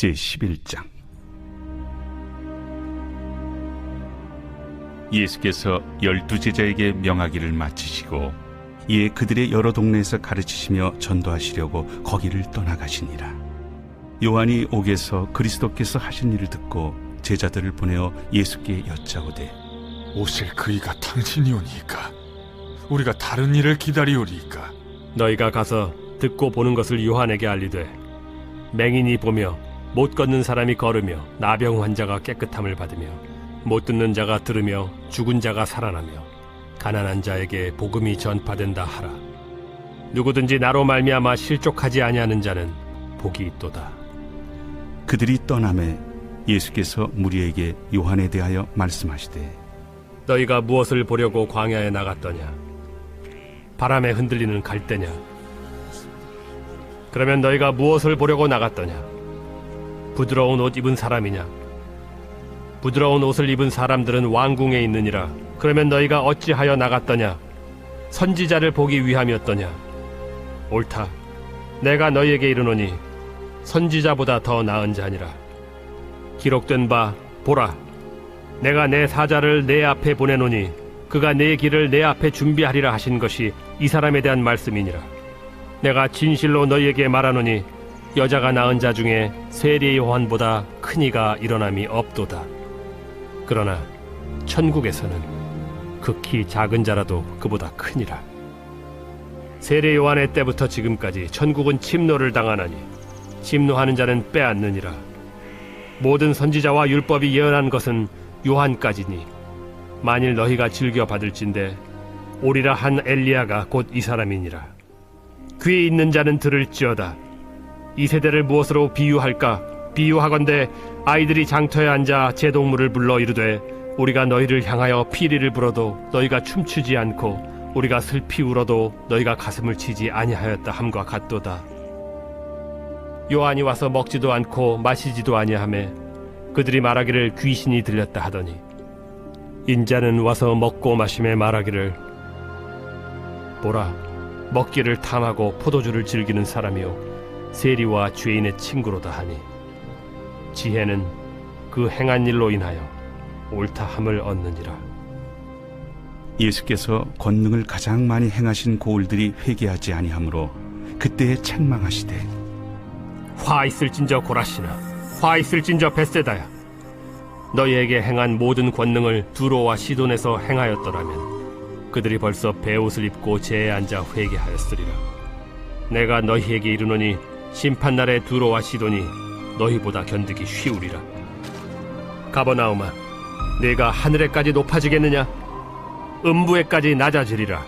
제11장. 예수께서 12제자에게 명하기를 마치시고 이에 그들의 여러 동네에서 가르치시며 전도하시려고 거기를 떠나가시니라. 요한이 옥에서 그리스도께서 하신 일을 듣고 제자들을 보내어 예수께 여짜오되, 오실 그이가 당신이오니이까? 우리가 다른 일을 기다리오리이까? 너희가 가서 듣고 보는 것을 요한에게 알리되, 맹인이 보며 못 걷는 사람이 걸으며 나병 환자가 깨끗함을 받으며 못 듣는 자가 들으며 죽은 자가 살아나며 가난한 자에게 복음이 전파된다 하라. 누구든지 나로 말미암아 실족하지 아니하는 자는 복이 있도다. 그들이 떠나매 예수께서 무리에게 요한에 대하여 말씀하시되, 너희가 무엇을 보려고 광야에 나갔더냐? 바람에 흔들리는 갈대냐? 그러면 너희가 무엇을 보려고 나갔더냐? 부드러운 옷 입은 사람이냐? 부드러운 옷을 입은 사람들은 왕궁에 있느니라. 그러면 너희가 어찌하여 나갔더냐? 선지자를 보기 위함이었더냐? 옳다. 내가 너희에게 이르노니 선지자보다 더 나은 자니라. 기록된 바 보라, 내가 내 사자를 내 앞에 보내노니 그가 내 길을 내 앞에 준비하리라 하신 것이 이 사람에 대한 말씀이니라. 내가 진실로 너희에게 말하노니 여자가 낳은 자 중에 세례 요한보다 큰 이가 일어남이 없도다. 그러나 천국에서는 극히 작은 자라도 그보다 크니라. 세례 요한의 때부터 지금까지 천국은 침노를 당하나니 침노하는 자는 빼앗느니라. 모든 선지자와 율법이 예언한 것은 요한까지니 만일 너희가 즐겨 받을진대 오리라 한 엘리야가 곧 이 사람이니라. 귀 있는 자는 들을지어다. 이 세대를 무엇으로 비유할까? 비유하건대 아이들이 장터에 앉아 제동물을 불러 이르되, 우리가 너희를 향하여 피리를 불어도 너희가 춤추지 않고 우리가 슬피 울어도 너희가 가슴을 치지 아니하였다 함과 같도다. 요한이 와서 먹지도 않고 마시지도 아니하매 그들이 말하기를 귀신이 들렸다 하더니, 인자는 와서 먹고 마심에 말하기를, 보라, 먹기를 탐하고 포도주를 즐기는 사람이요 세리와 죄인의 친구로다 하니, 지혜는 그 행한 일로 인하여 옳다함을 얻느니라. 예수께서 권능을 가장 많이 행하신 고을들이 회개하지 아니하므로 그때에 책망하시되, 화 있을진저 고라시나, 화 있을진저 벳세다야. 너희에게 행한 모든 권능을 두로와 시돈에서 행하였더라면 그들이 벌써 베옷을 입고 제에 앉아 회개하였으리라. 내가 너희에게 이르노니 심판날에 두로와 시돈이 너희보다 견디기 쉬우리라. 가버나움아, 내가 하늘에까지 높아지겠느냐? 음부에까지 낮아지리라.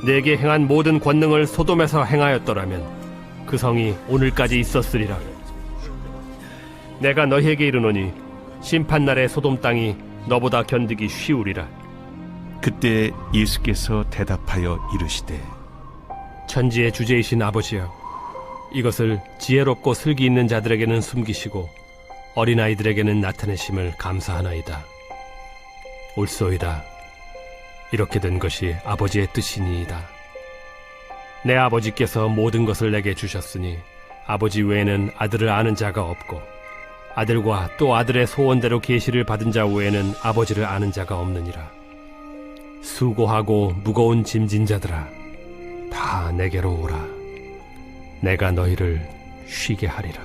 내게 행한 모든 권능을 소돔에서 행하였더라면 그 성이 오늘까지 있었으리라. 내가 너희에게 이르노니 심판날에 소돔 땅이 너보다 견디기 쉬우리라. 그때 예수께서 대답하여 이르시되, 천지의 주제이신 아버지여, 이것을 지혜롭고 슬기 있는 자들에게는 숨기시고 어린아이들에게는 나타내심을 감사하나이다. 옳소이다. 이렇게 된 것이 아버지의 뜻이니이다. 내 아버지께서 모든 것을 내게 주셨으니 아버지 외에는 아들을 아는 자가 없고 아들과 또 아들의 소원대로 계시를 받은 자 외에는 아버지를 아는 자가 없느니라. 수고하고 무거운 짐진 자들아, 다 내게로 오라. 내가 너희를 쉬게 하리라.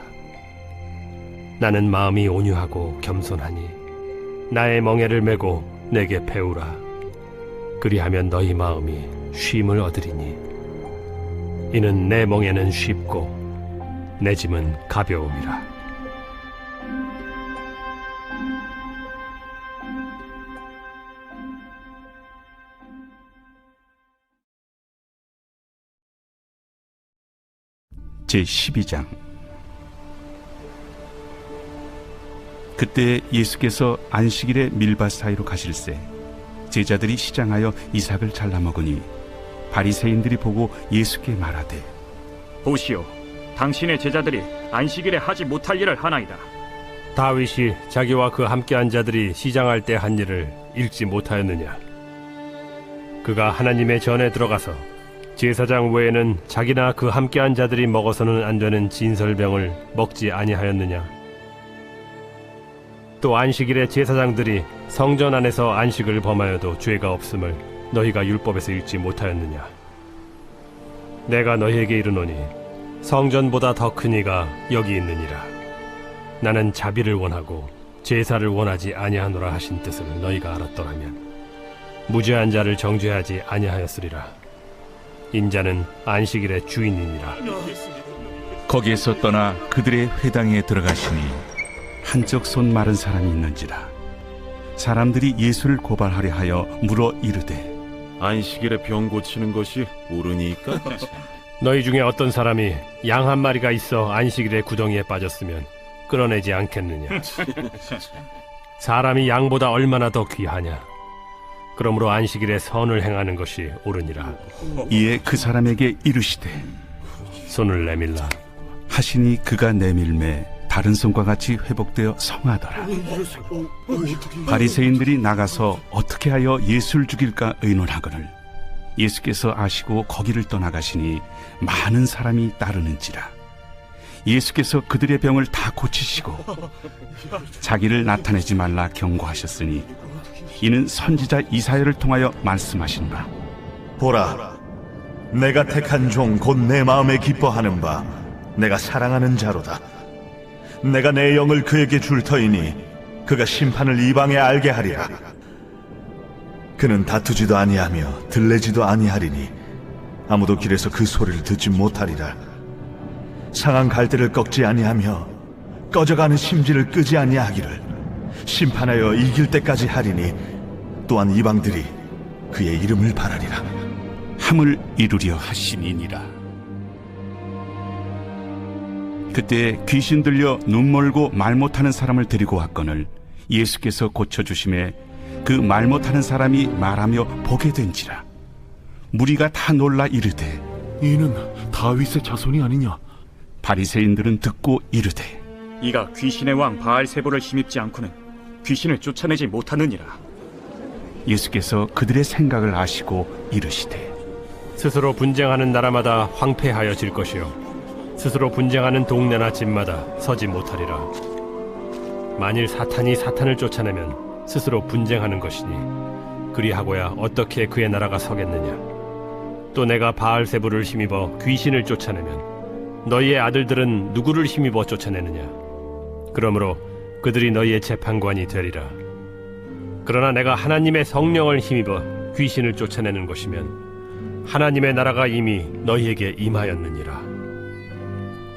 나는 마음이 온유하고 겸손하니 나의 멍에를 메고 내게 배우라. 그리하면 너희 마음이 쉼을 얻으리니 이는 내 멍에는 쉽고 내 짐은 가벼움이라. 제12장. 그때 예수께서 안식일에 밀밭 사이로 가실새 제자들이 시장하여 이삭을 잘라 먹으니 바리새인들이 보고 예수께 말하되, 보시오, 당신의 제자들이 안식일에 하지 못할 일을 하나이다. 다윗이 자기와 그 함께한 자들이 시장할 때 한 일을 읽지 못하였느냐? 그가 하나님의 전에 들어가서 제사장 외에는 자기나 그 함께한 자들이 먹어서는 안 되는 진설병을 먹지 아니하였느냐? 또 안식일에 제사장들이 성전 안에서 안식을 범하여도 죄가 없음을 너희가 율법에서 읽지 못하였느냐? 내가 너희에게 이르노니 성전보다 더 큰 이가 여기 있느니라. 나는 자비를 원하고 제사를 원하지 아니하노라 하신 뜻을 너희가 알았더라면 무죄한 자를 정죄하지 아니하였으리라. 인자는 안식일의 주인이니라. 거기에서 떠나 그들의 회당에 들어가시니 한쪽 손 마른 사람이 있는지라. 사람들이 예수를 고발하려 하여 물어 이르되 안식일에 병 고치는 것이 옳으니까? 너희 중에 어떤 사람이 양 한 마리가 있어 안식일에 구덩이에 빠졌으면 끌어내지 않겠느냐? 사람이 양보다 얼마나 더 귀하냐? 그러므로 안식일에 선을 행하는 것이 옳으니라. 이에 그 사람에게 이르시되 손을 내밀라 하시니 그가 내밀매 다른 손과 같이 회복되어 성하더라. 바리새인들이 나가서 어떻게 하여 예수를 죽일까 의논하거늘 예수께서 아시고 거기를 떠나가시니 많은 사람이 따르는지라. 예수께서 그들의 병을 다 고치시고 자기를 나타내지 말라 경고하셨으니 이는 선지자 이사야를 통하여 말씀하신 바 보라, 내가 택한 종 곧 내 마음에 기뻐하는 바 내가 사랑하는 자로다. 내가 내 영을 그에게 줄 터이니 그가 심판을 이방에 알게 하리라. 그는 다투지도 아니하며 들레지도 아니하리니 아무도 길에서 그 소리를 듣지 못하리라. 상한 갈대를 꺾지 아니하며 꺼져가는 심지를 끄지 아니하기를 심판하여 이길 때까지 하리니 또한 이방들이 그의 이름을 바라리라. 함을 이루려 하시니니라. 그때 귀신 들려 눈 멀고 말 못하는 사람을 데리고 왔거늘 예수께서 고쳐주심에 그 말 못하는 사람이 말하며 보게 된지라. 무리가 다 놀라 이르되 이는 다윗의 자손이 아니냐? 바리새인들은 듣고 이르되 이가 귀신의 왕 바알세보를 힘입지 않고는 귀신을 쫓아내지 못하느니라. 예수께서 그들의 생각을 아시고 이르시되 스스로 분쟁하는 나라마다 황폐하여질 것이요 스스로 분쟁하는 동네나 집마다 서지 못하리라. 만일 사탄이 사탄을 쫓아내면 스스로 분쟁하는 것이니 그리하고야 어떻게 그의 나라가 서겠느냐? 또 내가 바알세부를 힘입어 귀신을 쫓아내면 너희의 아들들은 누구를 힘입어 쫓아내느냐? 그러므로 그들이 너희의 재판관이 되리라. 그러나 내가 하나님의 성령을 힘입어 귀신을 쫓아내는 것이면 하나님의 나라가 이미 너희에게 임하였느니라.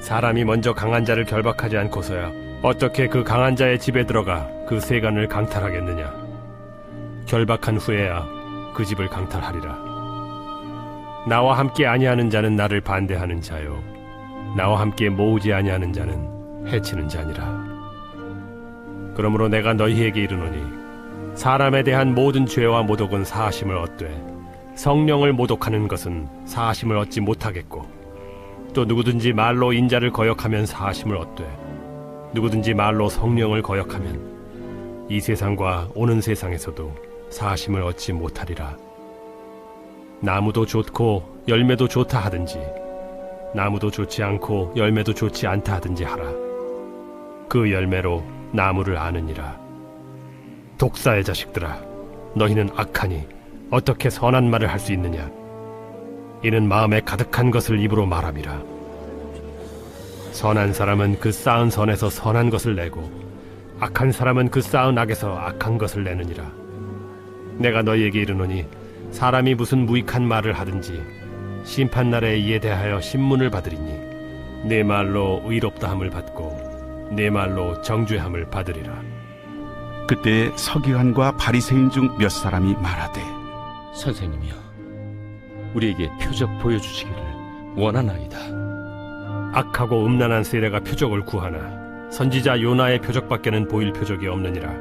사람이 먼저 강한 자를 결박하지 않고서야 어떻게 그 강한 자의 집에 들어가 그 세간을 강탈하겠느냐? 결박한 후에야 그 집을 강탈하리라. 나와 함께 아니하는 자는 나를 반대하는 자요 나와 함께 모으지 아니하는 자는 해치는 자니라. 그러므로 내가 너희에게 이르노니 사람에 대한 모든 죄와 모독은 사하심을 얻되 성령을 모독하는 것은 사하심을 얻지 못하겠고 또 누구든지 말로 인자를 거역하면 사하심을 얻되 누구든지 말로 성령을 거역하면 이 세상과 오는 세상에서도 사하심을 얻지 못하리라. 나무도 좋고 열매도 좋다 하든지 나무도 좋지 않고 열매도 좋지 않다 하든지 하라. 그 열매로 나무를 아느니라. 독사의 자식들아, 너희는 악하니 어떻게 선한 말을 할 수 있느냐? 이는 마음에 가득한 것을 입으로 말함이라. 선한 사람은 그 쌓은 선에서 선한 것을 내고 악한 사람은 그 쌓은 악에서 악한 것을 내느니라. 내가 너희에게 이르노니 사람이 무슨 무익한 말을 하든지 심판날에 이에 대하여 신문을 받으리니 내 말로 의롭다함을 받고 내 말로 정죄함을 받으리라. 그때 서기관과 바리새인 중 몇 사람이 말하되 선생님이여, 우리에게 표적 보여주시기를 원하나이다. 악하고 음란한 세례가 표적을 구하나 선지자 요나의 표적밖에는 보일 표적이 없느니라.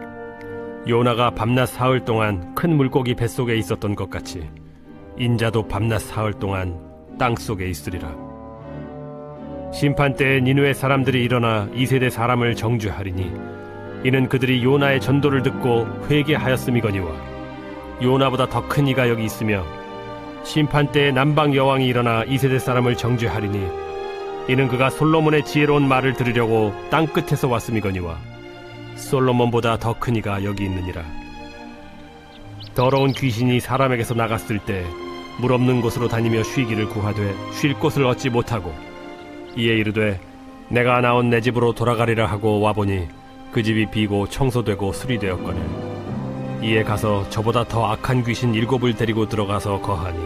요나가 밤낮 사흘 동안 큰 물고기 뱃속에 있었던 것 같이 인자도 밤낮 사흘 동안 땅속에 있으리라. 심판 때에 니느웨 사람들이 일어나 이 세대 사람을 정죄하리니 이는 그들이 요나의 전도를 듣고 회개하였음이거니와 요나보다 더 큰 이가 여기 있으며 심판 때에 남방 여왕이 일어나 이 세대 사람을 정죄하리니 이는 그가 솔로몬의 지혜로운 말을 들으려고 땅 끝에서 왔음이거니와 솔로몬보다 더 큰 이가 여기 있느니라. 더러운 귀신이 사람에게서 나갔을 때 물 없는 곳으로 다니며 쉬기를 구하되 쉴 곳을 얻지 못하고 이에 이르되 내가 나온 내 집으로 돌아가리라 하고 와보니 그 집이 비고 청소되고 수리되었거늘 이에 가서 저보다 더 악한 귀신 7을 데리고 들어가서 거하니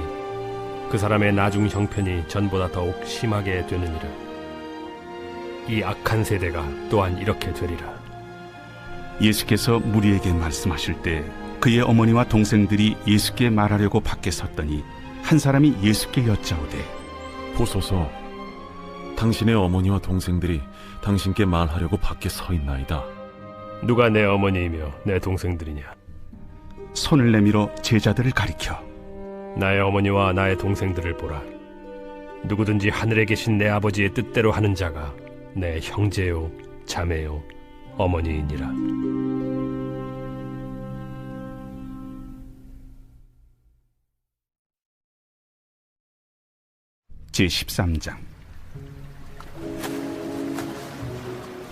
그 사람의 나중 형편이 전보다 더욱 심하게 되느니라. 이 악한 세대가 또한 이렇게 되리라. 예수께서 무리에게 말씀하실 때 그의 어머니와 동생들이 예수께 말하려고 밖에 섰더니 한 사람이 예수께 여짜오되 보소서, 당신의 어머니와 동생들이 당신께 말하려고 밖에 서 있나이다. 누가 내 어머니이며 내 동생들이냐? 손을 내밀어 제자들을 가리켜 나의 어머니와 나의 동생들을 보라. 누구든지 하늘에 계신 내 아버지의 뜻대로 하는 자가 내 형제요 자매요 어머니이니라. 제13장.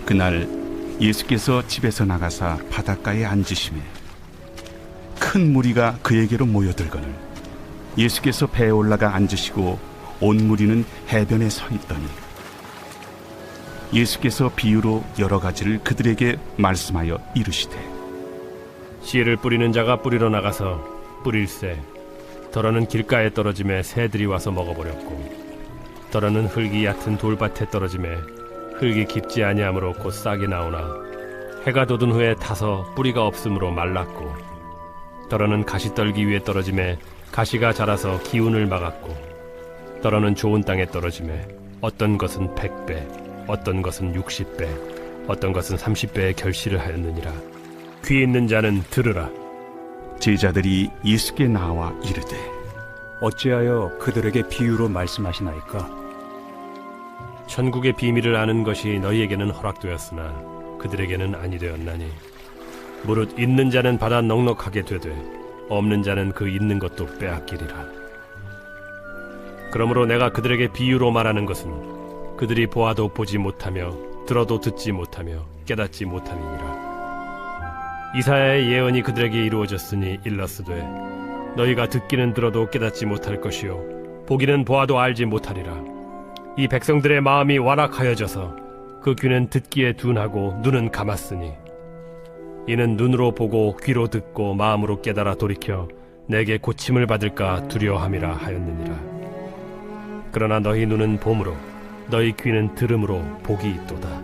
그날 예수께서 집에서 나가사 바닷가에 앉으시매 큰 무리가 그에게로 모여들거늘 예수께서 배에 올라가 앉으시고 온 무리는 해변에 서 있더니 예수께서 비유로 여러 가지를 그들에게 말씀하여 이르시되 씨를 뿌리는 자가 뿌리러 나가서 뿌릴새 더러는 길가에 떨어짐에 새들이 와서 먹어버렸고 더러는 흙이 얕은 돌밭에 떨어짐에 흙이 깊지 아니하므로 곧 싹이 나오나 해가 돋은 후에 타서 뿌리가 없으므로 말랐고 더러는 가시떨기 위에 떨어짐에 가시가 자라서 기운을 막았고 더러는 좋은 땅에 떨어짐에 어떤 것은 100배 어떤 것은 60배 어떤 것은 30배의 결실을 하였느니라. 귀 있는 자는 들으라. 제자들이 예수께 나와 이르되 어찌하여 그들에게 비유로 말씀하시나이까? 천국의 비밀을 아는 것이 너희에게는 허락되었으나 그들에게는 아니 되었나니 무릇 있는 자는 받아 넉넉하게 되되 없는 자는 그 있는 것도 빼앗기리라. 그러므로 내가 그들에게 비유로 말하는 것은 그들이 보아도 보지 못하며 들어도 듣지 못하며 깨닫지 못함이니라. 이사야의 예언이 그들에게 이루어졌으니 일렀으되 너희가 듣기는 들어도 깨닫지 못할 것이요 보기는 보아도 알지 못하리라. 이 백성들의 마음이 완악하여져서 그 귀는 듣기에 둔하고 눈은 감았으니 이는 눈으로 보고 귀로 듣고 마음으로 깨달아 돌이켜 내게 고침을 받을까 두려워함이라 하였느니라. 그러나 너희 눈은 봄으로 너희 귀는 들음으로 복이 있도다.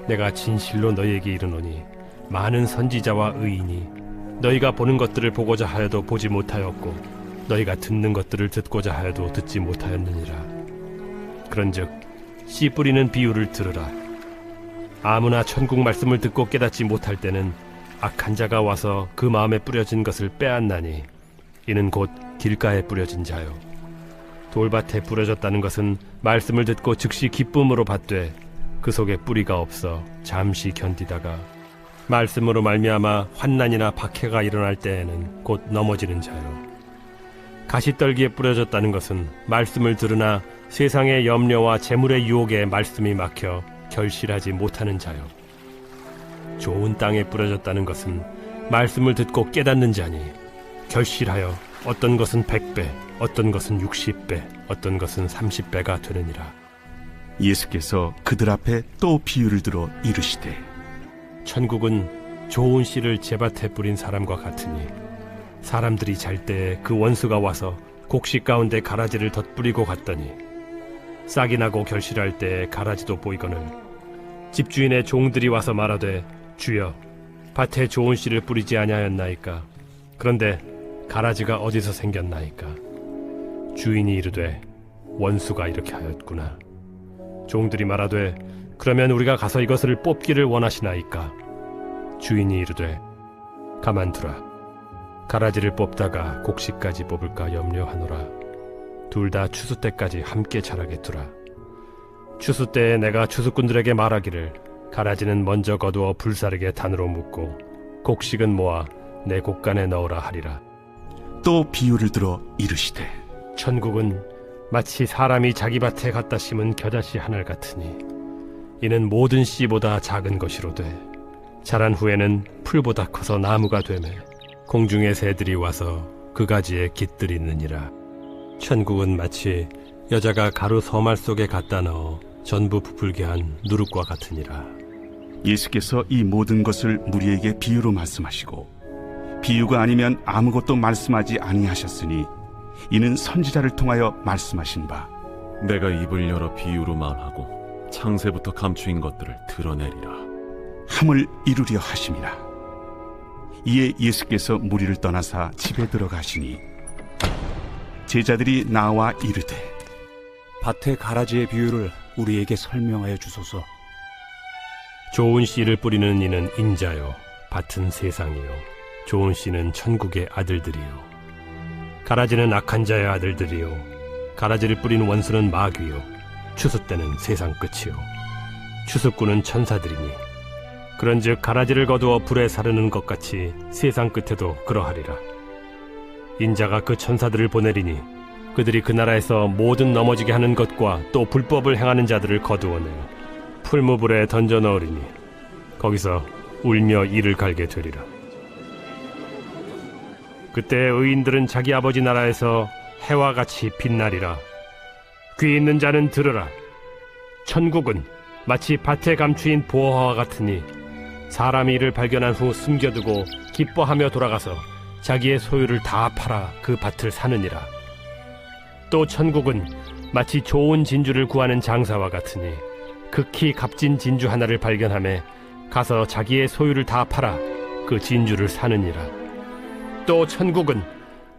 내가 진실로 너희에게 이르노니 많은 선지자와 의인이 너희가 보는 것들을 보고자 하여도 보지 못하였고 너희가 듣는 것들을 듣고자 하여도 듣지 못하였느니라. 그런즉 씨 뿌리는 비유를 들으라. 아무나 천국 말씀을 듣고 깨닫지 못할 때는 악한 자가 와서 그 마음에 뿌려진 것을 빼앗나니 이는 곧 길가에 뿌려진 자요 돌밭에 뿌려졌다는 것은 말씀을 듣고 즉시 기쁨으로 받되 그 속에 뿌리가 없어 잠시 견디다가 말씀으로 말미암아 환난이나 박해가 일어날 때에는 곧 넘어지는 자요. 가시떨기에 뿌려졌다는 것은 말씀을 들으나 세상의 염려와 재물의 유혹에 말씀이 막혀 결실하지 못하는 자요. 좋은 땅에 뿌려졌다는 것은 말씀을 듣고 깨닫는 자니 결실하여 어떤 것은 100배, 어떤 것은 60배, 어떤 것은 30배가 되느니라. 예수께서 그들 앞에 또 비유를 들어 이르시되 천국은 좋은 씨를 제밭에 뿌린 사람과 같으니 사람들이 잘 때에 그 원수가 와서 곡식 가운데 가라지를 덧뿌리고 갔더니 싹이 나고 결실할 때에 가라지도 보이거늘 집주인의 종들이 와서 말하되 주여 밭에 좋은 씨를 뿌리지 아니하였나이까? 그런데 가라지가 어디서 생겼나이까? 주인이 이르되 원수가 이렇게 하였구나. 종들이 말하되 그러면 우리가 가서 이것을 뽑기를 원하시나이까? 주인이 이르되 가만두라. 가라지를 뽑다가 곡식까지 뽑을까 염려하노라. 둘 다 추수 때까지 함께 자라게 두라. 추수 때에 내가 추수꾼들에게 말하기를 가라지는 먼저 거두어 불사르게 단으로 묶고 곡식은 모아 내 곡간에 넣으라 하리라. 또 비유를 들어 이르시되 천국은 마치 사람이 자기 밭에 갖다 심은 겨자씨 하늘 같으니 이는 모든 씨보다 작은 것이로되 자란 후에는 풀보다 커서 나무가 되매 공중의 새들이 와서 그 가지에 깃들이느니라. 천국은 마치 여자가 가루 서말 속에 갖다 넣어 전부 부풀게 한 누룩과 같으니라. 예수께서 이 모든 것을 무리에게 비유로 말씀하시고 비유가 아니면 아무것도 말씀하지 아니하셨으니 이는 선지자를 통하여 말씀하신 바 내가 입을 열어 비유로 말하고 창세부터 감추인 것들을 드러내리라. 함을 이루려 하심이라. 이에 예수께서 무리를 떠나사 집에 들어가시니 제자들이 나와 이르되 밭의 가라지의 비유를 우리에게 설명하여 주소서. 좋은 씨를 뿌리는 이는 인자요, 밭은 세상이요, 좋은 씨는 천국의 아들들이요. 가라지는 악한 자의 아들들이요, 가라지를 뿌린 원수는 마귀요, 추수 때는 세상 끝이요, 추수꾼은 천사들이니 그런즉 가라지를 거두어 불에 사르는 것 같이 세상 끝에도 그러하리라. 인자가 그 천사들을 보내리니 그들이 그 나라에서 모든 넘어지게 하는 것과 또 불법을 행하는 자들을 거두어내어 풀무불에 던져 넣으리니 거기서 울며 이를 갈게 되리라. 그때 의인들은 자기 아버지 나라에서 해와 같이 빛나리라. 귀 있는 자는 들으라. 천국은 마치 밭에 감추인 보화와 같으니 사람이 이를 발견한 후 숨겨두고 기뻐하며 돌아가서 자기의 소유를 다 팔아 그 밭을 사느니라. 또 천국은 마치 좋은 진주를 구하는 장사와 같으니 극히 값진 진주 하나를 발견하며 가서 자기의 소유를 다 팔아 그 진주를 사느니라. 또 천국은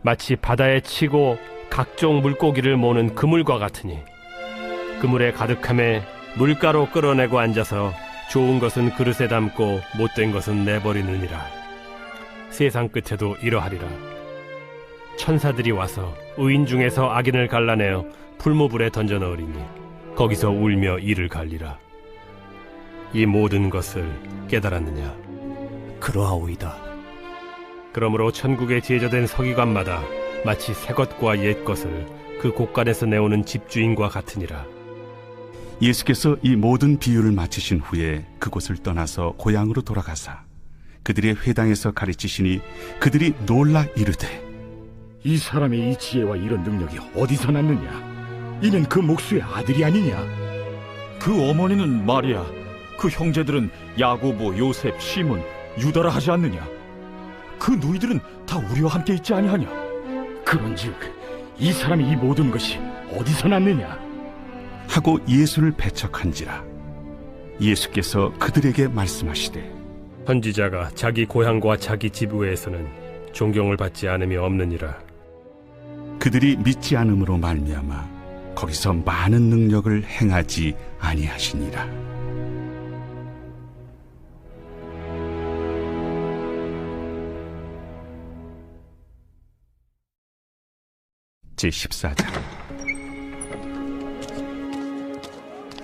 마치 바다에 치고 각종 물고기를 모는 그물과 같으니 그물에 가득함에 물가로 끌어내고 앉아서 좋은 것은 그릇에 담고 못된 것은 내버리느니라. 세상 끝에도 이러하리라. 천사들이 와서 의인 중에서 악인을 갈라내어 풀무불에 던져 넣으리니 거기서 울며 이를 갈리라. 이 모든 것을 깨달았느냐? 그러하오이다. 그러므로 천국에 제자된 서기관마다 마치 새 것과 옛 것을 그 곳간에서 내오는 집주인과 같으니라. 예수께서 이 모든 비유를 마치신 후에 그곳을 떠나서 고향으로 돌아가사 그들의 회당에서 가르치시니 그들이 놀라 이르되 이 사람의 이 지혜와 이런 능력이 어디서 났느냐? 이는 그 목수의 아들이 아니냐? 그 어머니는 마리아, 그 형제들은 야고보, 요셉, 시몬, 유다라 하지 않느냐? 그 누이들은 다 우리와 함께 있지 아니하냐? 그런즉 이 사람이 이 모든 것이 어디서 났느냐? 하고 예수를 배척한지라. 예수께서 그들에게 말씀하시되 선지자가 자기 고향과 자기 집 외에서는 존경을 받지 않음이 없느니라. 그들이 믿지 않음으로 말미암아 거기서 많은 능력을 행하지 아니하시니라. 제14장.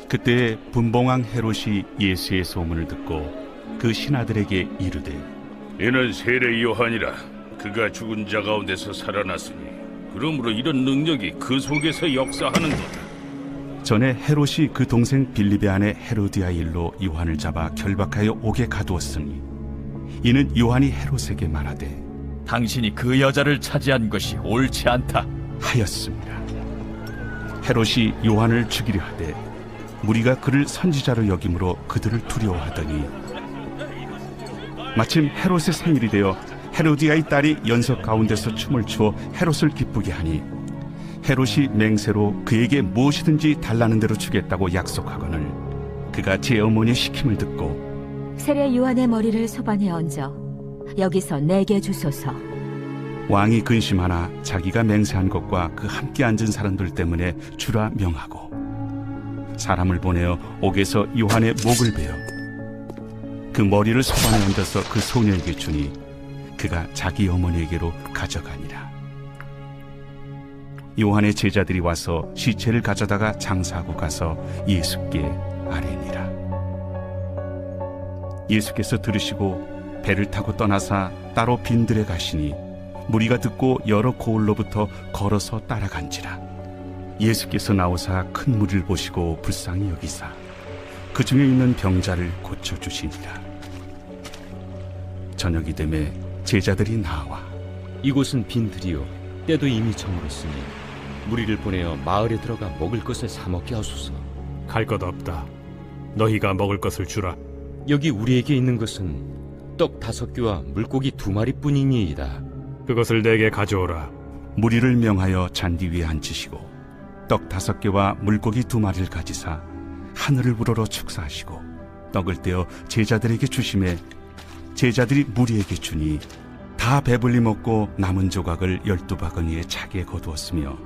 그때 분봉왕 헤롯이 예수의 소문을 듣고 그 신하들에게 이르되 이는 세례 요한이라. 그가 죽은 자 가운데서 살아났으니 그러므로 이런 능력이 그 속에서 역사하는도다. 전에 헤롯이 그 동생 빌립의 아내 헤로디아 일로 요한을 잡아 결박하여 옥에 가두었으니 이는 요한이 헤롯에게 말하되 당신이 그 여자를 차지한 것이 옳지 않다 하였습니다. 헤롯이 요한을 죽이려 하되 무리가 그를 선지자로 여김으로 그들을 두려워하더니 마침 헤롯의 생일이 되어 헤로디아의 딸이 연석 가운데서 춤을 추어 헤롯을 기쁘게 하니 헤롯이 맹세로 그에게 무엇이든지 달라는 대로 주겠다고 약속하거늘 그가 제 어머니의 시킴을 듣고 세례 요한의 머리를 소반에 얹어 여기서 내게 주소서. 왕이 근심하나 자기가 맹세한 것과 그 함께 앉은 사람들 때문에 주라 명하고 사람을 보내어 옥에서 요한의 목을 베어 그 머리를 소반에 얹어서 그 소녀에게 주니 그가 자기 어머니에게로 가져가니라. 요한의 제자들이 와서 시체를 가져다가 장사하고 가서 예수께 아뢰니라. 예수께서 들으시고 배를 타고 떠나사 따로 빈들에 가시니 무리가 듣고 여러 고을로부터 걸어서 따라간지라. 예수께서 나오사 큰 무리를 보시고 불쌍히 여기사 그 중에 있는 병자를 고쳐주시니라. 저녁이 되매 제자들이 나와 이곳은 빈들이요 때도 이미 저물었으니 무리를 보내어 마을에 들어가 먹을 것을 사 먹게 하소서. 갈 것 없다. 너희가 먹을 것을 주라. 여기 우리에게 있는 것은 떡 5개와 물고기 2마리뿐이니이다. 그것을 내게 가져오라. 무리를 명하여 잔디 위에 앉히시고 떡 5개와 물고기 2마리를 가지사 하늘을 우러러 축사하시고 떡을 떼어 제자들에게 주시매 제자들이 무리에게 주니 다 배불리 먹고 남은 조각을 12바구니에 차게 거두었으며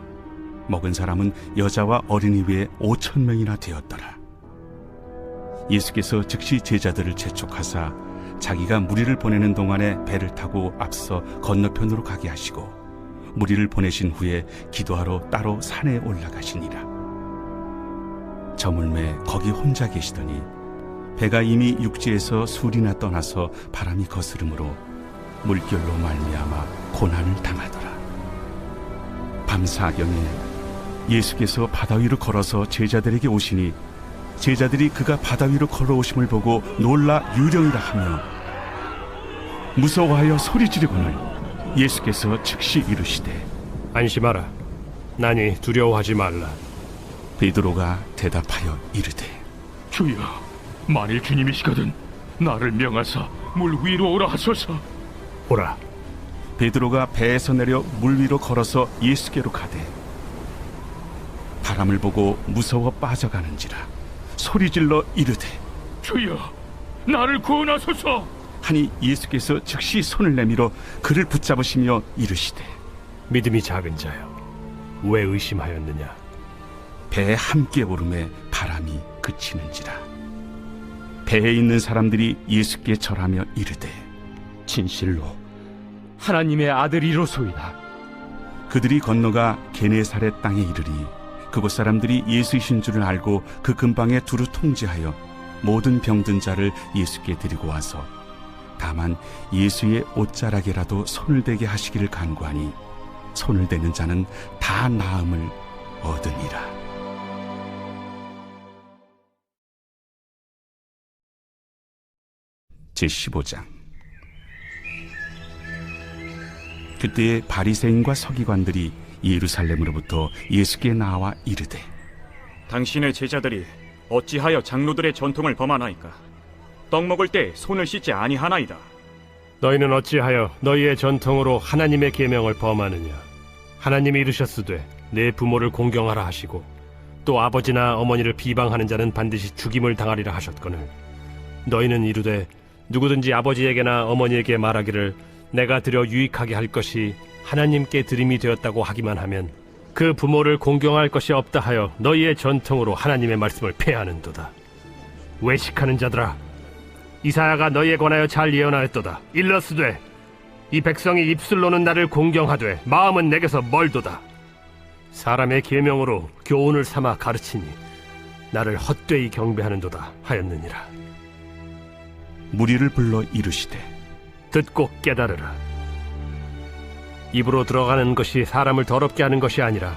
먹은 사람은 여자와 어린이 외에 5,000명이나 되었더라. 예수께서 즉시 제자들을 재촉하사 자기가 무리를 보내는 동안에 배를 타고 앞서 건너편으로 가게 하시고 무리를 보내신 후에 기도하러 따로 산에 올라가시니라. 저물매 거기 혼자 계시더니 배가 이미 육지에서 술이나 떠나서 바람이 거스름으로 물결로 말미암아 고난을 당하더라. 밤 사경에 예수께서 바다 위로 걸어서 제자들에게 오시니 제자들이 그가 바다 위로 걸어오심을 보고 놀라 유령이라 하며 무서워하여 소리 지르거늘 예수께서 즉시 이르시되 안심하라. 나니 두려워하지 말라. 베드로가 대답하여 이르되 주여, 만일 주님이시거든 나를 명하사 물 위로 오라 하소서. 오라. 베드로가 배에서 내려 물 위로 걸어서 예수께로 가되 바람을 보고 무서워 빠져가는지라 소리질러 이르되 주여, 나를 구원하소서. 하니 예수께서 즉시 손을 내밀어 그를 붙잡으시며 이르시되 믿음이 작은 자여, 왜 의심하였느냐. 배에 함께 오름에 바람이 그치는지라. 배에 있는 사람들이 예수께 절하며 이르되 진실로 하나님의 아들이로소이다. 그들이 건너가 게네사렛 땅에 이르리 그곳 사람들이 예수이신 줄을 알고 그 근방에 두루 통제하여 모든 병든 자를 예수께 데리고 와서 다만 예수의 옷자락에라도 손을 대게 하시기를 간구하니 손을 대는 자는 다 나음을 얻으니라. 제15장. 그때에 바리새인과 서기관들이 예루살렘으로부터 예수께 나와 이르되 당신의 제자들이 어찌하여 장로들의 전통을 범하나이까? 떡 먹을 때 손을 씻지 아니하나이다. 너희는 어찌하여 너희의 전통으로 하나님의 계명을 범하느냐. 하나님이 이르셨으되 내 부모를 공경하라 하시고 또 아버지나 어머니를 비방하는 자는 반드시 죽임을 당하리라 하셨거늘 너희는 이르되 누구든지 아버지에게나 어머니에게 말하기를 내가 드려 유익하게 할 것이 하나님께 드림이 되었다고 하기만 하면 그 부모를 공경할 것이 없다 하여 너희의 전통으로 하나님의 말씀을 폐하는도다. 외식하는 자들아, 이사야가 너희에 관하여 잘 예언하였도다. 일러스되 이 백성이 입술로는 나를 공경하되 마음은 내게서 멀도다. 사람의 계명으로 교훈을 삼아 가르치니 나를 헛되이 경배하는도다 하였느니라. 무리를 불러 이르시되 듣고 깨달으라. 입으로 들어가는 것이 사람을 더럽게 하는 것이 아니라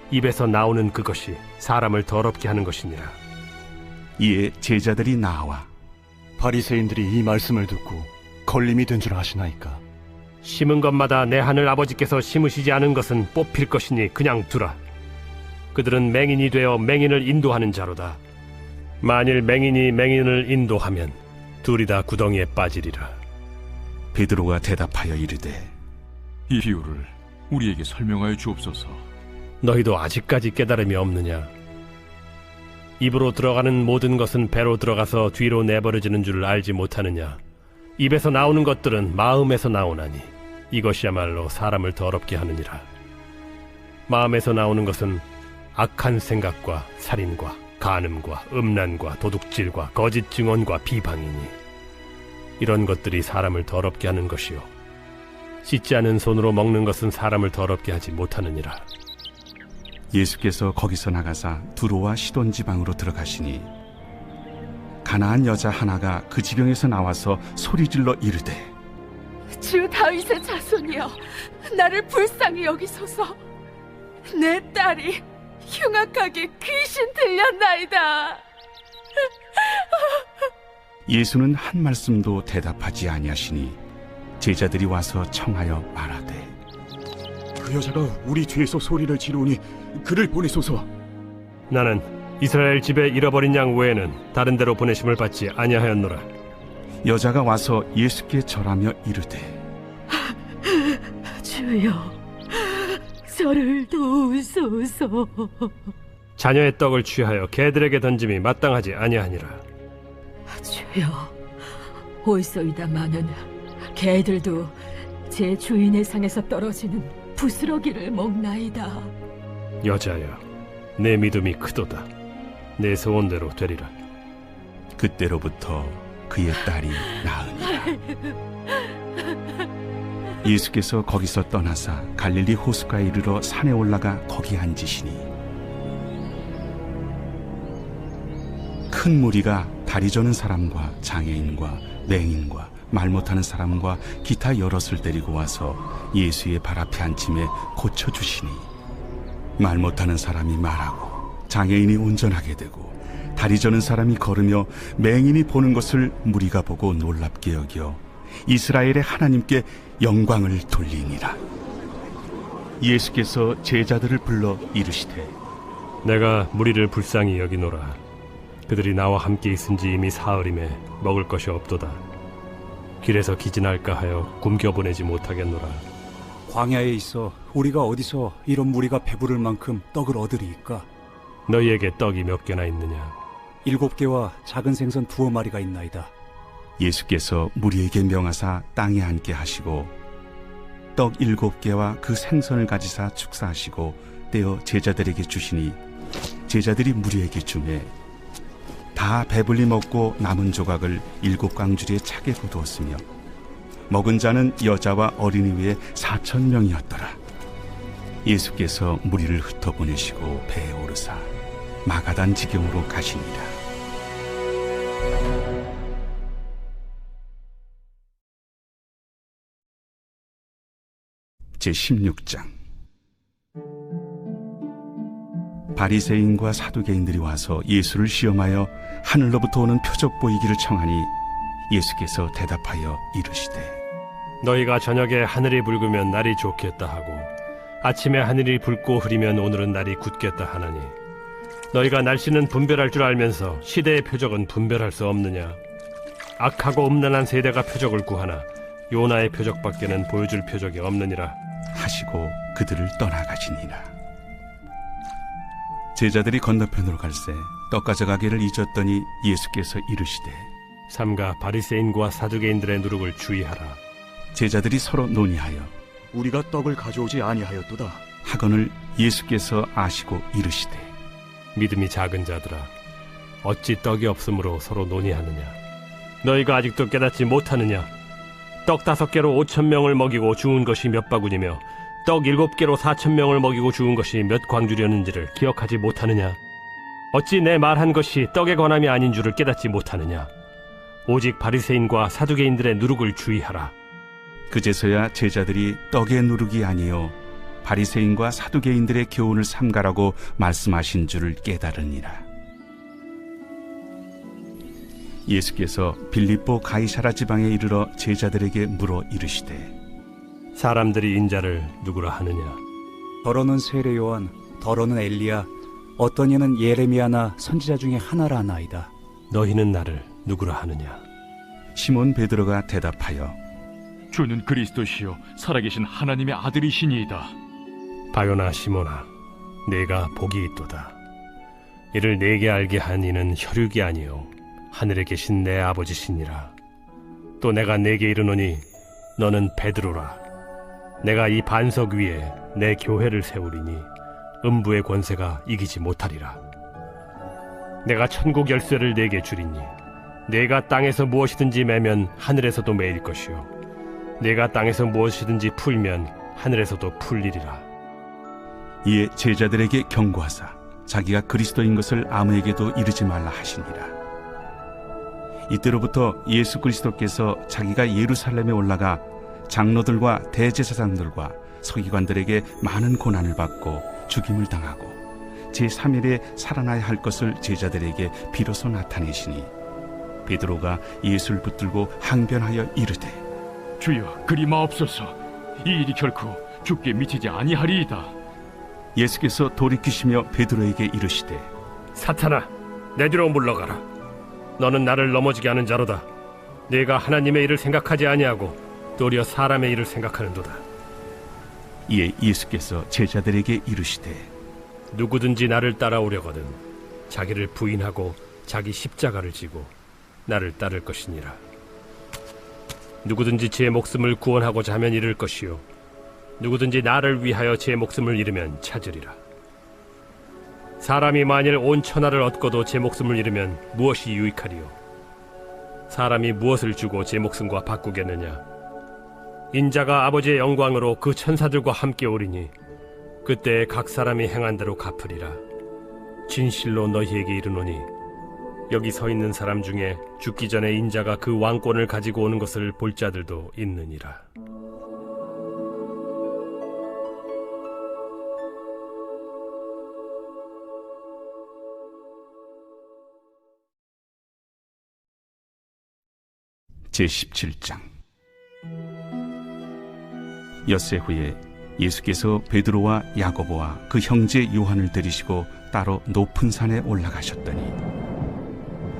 입에서 나오는 그것이 사람을 더럽게 하는 것이니라. 이에 제자들이 나와 바리새인들이 이 말씀을 듣고 걸림이 된 줄 아시나이까? 심은 것마다 내 하늘 아버지께서 심으시지 않은 것은 뽑힐 것이니 그냥 두라. 그들은 맹인이 되어 맹인을 인도하는 자로다. 만일 맹인이 맹인을 인도하면 둘이 다 구덩이에 빠지리라. 베드로가 대답하여 이르되 이 비유를 우리에게 설명하여 주옵소서. 너희도 아직까지 깨달음이 없느냐? 입으로 들어가는 모든 것은 배로 들어가서 뒤로 내버려지는 줄을 알지 못하느냐? 입에서 나오는 것들은 마음에서 나오나니 이것이야말로 사람을 더럽게 하느니라. 마음에서 나오는 것은 악한 생각과 살인과 간음과 음란과 도둑질과 거짓 증언과 비방이니 이런 것들이 사람을 더럽게 하는 것이요 씻지 않은 손으로 먹는 것은 사람을 더럽게 하지 못하느니라. 예수께서 거기서 나가사 두로와 시돈 지방으로 들어가시니 가나안 여자 하나가 그 지경에서 나와서 소리질러 이르되 주 다윗의 자손이여, 나를 불쌍히 여기소서. 내 딸이 흉악하게 귀신 들렸나이다. 예수는 한 말씀도 대답하지 아니하시니 제자들이 와서 청하여 말하되 그 여자가 우리 뒤에서 소리를 지르니 그를 보내소서. 나는 이스라엘 집에 잃어버린 양 외에는 다른 데로 보내심을 받지 아니하였노라. 여자가 와서 예수께 절하며 이르되 주여, 저를 도우소서. 자녀의 떡을 취하여 개들에게 던짐이 마땅하지 아니하니라. 주여, 옳소이다마는 개들도 제 주인의 상에서 떨어지는 부스러기를 먹나이다. 여자여, 내 믿음이 크도다. 내 소원대로 되리라. 그때로부터 그의 딸이 나으니라. 예수께서 거기서 떠나사 갈릴리 호수가에 이르러 산에 올라가 거기 앉으시니 큰 무리가 다리 저는 사람과 장애인과 맹인과 말 못하는 사람과 기타 여럿을 데리고 와서 예수의 발 앞에 앉힘에 고쳐주시니 말 못하는 사람이 말하고 장애인이 운전하게 되고 다리 저는 사람이 걸으며 맹인이 보는 것을 무리가 보고 놀랍게 여겨 이스라엘의 하나님께 영광을 돌리니라. 예수께서 제자들을 불러 이르시되 내가 무리를 불쌍히 여기노라. 그들이 나와 함께 있은지 이미 사흘임에 먹을 것이 없도다. 길에서 기진할까 하여 굶겨보내지 못하겠노라. 광야에 있어 우리가 어디서 이런 무리가 배부를 만큼 떡을 얻으리이까? 너희에게 떡이 몇 개나 있느냐? 7개와 작은 생선 2마리가 있나이다. 예수께서 무리에게 명하사 땅에 앉게 하시고 떡 7개와 그 생선을 가지사 축사하시고 떼어 제자들에게 주시니 제자들이 무리에게 주매 다 배불리 먹고 남은 조각을 7광주리에 차게 거두었으며 먹은 자는 여자와 어린이 외에 4,000명이었더라. 예수께서 무리를 흩어보내시고 배에 오르사 마가단 지경으로 가시니라. 제16장. 바리새인과 사두개인들이 와서 예수를 시험하여 하늘로부터 오는 표적 보이기를 청하니 예수께서 대답하여 이르시되 너희가 저녁에 하늘이 붉으면 날이 좋겠다 하고 아침에 하늘이 붉고 흐리면 오늘은 날이 굳겠다 하나니 너희가 날씨는 분별할 줄 알면서 시대의 표적은 분별할 수 없느냐? 악하고 음란한 세대가 표적을 구하나 요나의 표적밖에는 보여줄 표적이 없느니라 하시고 그들을 떠나가시니라. 제자들이 건너편으로 갈새 떡 가져가기를 잊었더니 예수께서 이르시되 삼가 바리새인과 사두개인들의 누룩을 주의하라. 제자들이 서로 논의하여 우리가 떡을 가져오지 아니하였도다 하거늘 예수께서 아시고 이르시되 믿음이 작은 자들아, 어찌 떡이 없으므로 서로 논의하느냐? 너희가 아직도 깨닫지 못하느냐? 떡 5개로 5,000명을 먹이고 죽은 것이 몇 바구니며 떡 7개로 4,000명을 먹이고 죽은 것이 몇 광주렸는지를 기억하지 못하느냐? 어찌 내 말한 것이 떡에 관함이 아닌 줄을 깨닫지 못하느냐? 오직 바리새인과 사두개인들의 누룩을 주의하라. 그제서야 제자들이 떡의 누룩이 아니요 바리새인과 사두개인들의 교훈을 삼가라고 말씀하신 줄을 깨달으니라. 예수께서 빌립보 가이사라 지방에 이르러 제자들에게 물어 이르시되 사람들이 인자를 누구라 하느냐? 더러는 세례 요한, 더러는 엘리야, 어떤 이는 예레미야나 선지자 중에 하나라 하나이다. 너희는 나를 누구라 하느냐? 시몬 베드로가 대답하여 주는 그리스도시요 살아계신 하나님의 아들이시니이다. 바요나 시몬아, 네가 복이 있도다. 이를 네게 알게 한 이는 혈육이 아니요 하늘에 계신 내 아버지시니라. 또 내가 네게 이르노니 너는 베드로라. 내가 이 반석 위에 내 교회를 세우리니 음부의 권세가 이기지 못하리라. 내가 천국 열쇠를 네게 주리니 네가 땅에서 무엇이든지 매면 하늘에서도 매일 것이요 네가 땅에서 무엇이든지 풀면 하늘에서도 풀리리라. 이에 제자들에게 경고하사 자기가 그리스도인 것을 아무에게도 이르지 말라 하시니라. 이때로부터 예수 그리스도께서 자기가 예루살렘에 올라가 장로들과 대제사장들과 서기관들에게 많은 고난을 받고 죽임을 당하고 제3일에 살아나야 할 것을 제자들에게 비로소 나타내시니 베드로가 예수를 붙들고 항변하여 이르되 주여 그리 마옵소서. 이 일이 결코 죽게 미치지 아니하리이다. 예수께서 돌이키시며 베드로에게 이르시되 사탄아, 내 뒤로 물러가라. 너는 나를 넘어지게 하는 자로다. 네가 하나님의 일을 생각하지 아니하고 도리어 사람의 일을 생각하는도다. 이에 예수께서 제자들에게 이르시되 누구든지 나를 따라오려거든 자기를 부인하고 자기 십자가를 지고 나를 따를 것이니라. 누구든지 제 목숨을 구원하고자 하면 잃을 것이요 누구든지 나를 위하여 제 목숨을 잃으면 찾으리라. 사람이 만일 온 천하를 얻고도 제 목숨을 잃으면 무엇이 유익하리요? 사람이 무엇을 주고 제 목숨과 바꾸겠느냐? 인자가 아버지의 영광으로 그 천사들과 함께 오리니 그때 각 사람이 행한 대로 갚으리라. 진실로 너희에게 이르노니 여기 서 있는 사람 중에 죽기 전에 인자가 그 왕권을 가지고 오는 것을 볼 자들도 있느니라. 제17장. 엿새 후에 예수께서 베드로와 야고보와 그 형제 요한을 데리시고 따로 높은 산에 올라가셨더니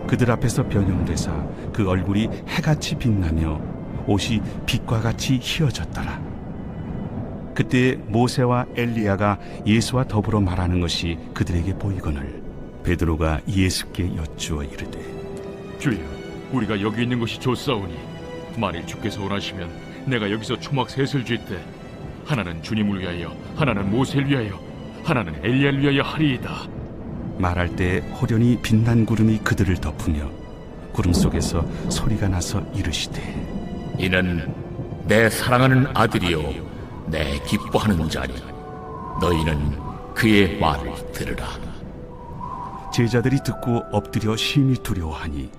그들 앞에서 변형되사 그 얼굴이 해같이 빛나며 옷이 빛과 같이 희어졌더라. 그때 모세와 엘리야가 예수와 더불어 말하는 것이 그들에게 보이거늘 베드로가 예수께 여쭈어 이르되 주여 우리가 여기 있는 것이 좋사오니 만일 주께서 원하시면 내가 여기서 초막 셋을 쥘 때 하나는 주님을 위하여 하나는 모세를 위하여 하나는 엘리야를 위하여 하리이다. 말할 때 호련히 빛난 구름이 그들을 덮으며 구름 속에서 소리가 나서 이르시되 이는 내 사랑하는 아들이요 내 기뻐하는 자니 너희는 그의 말을 들으라. 제자들이 듣고 엎드려 심히 두려워하니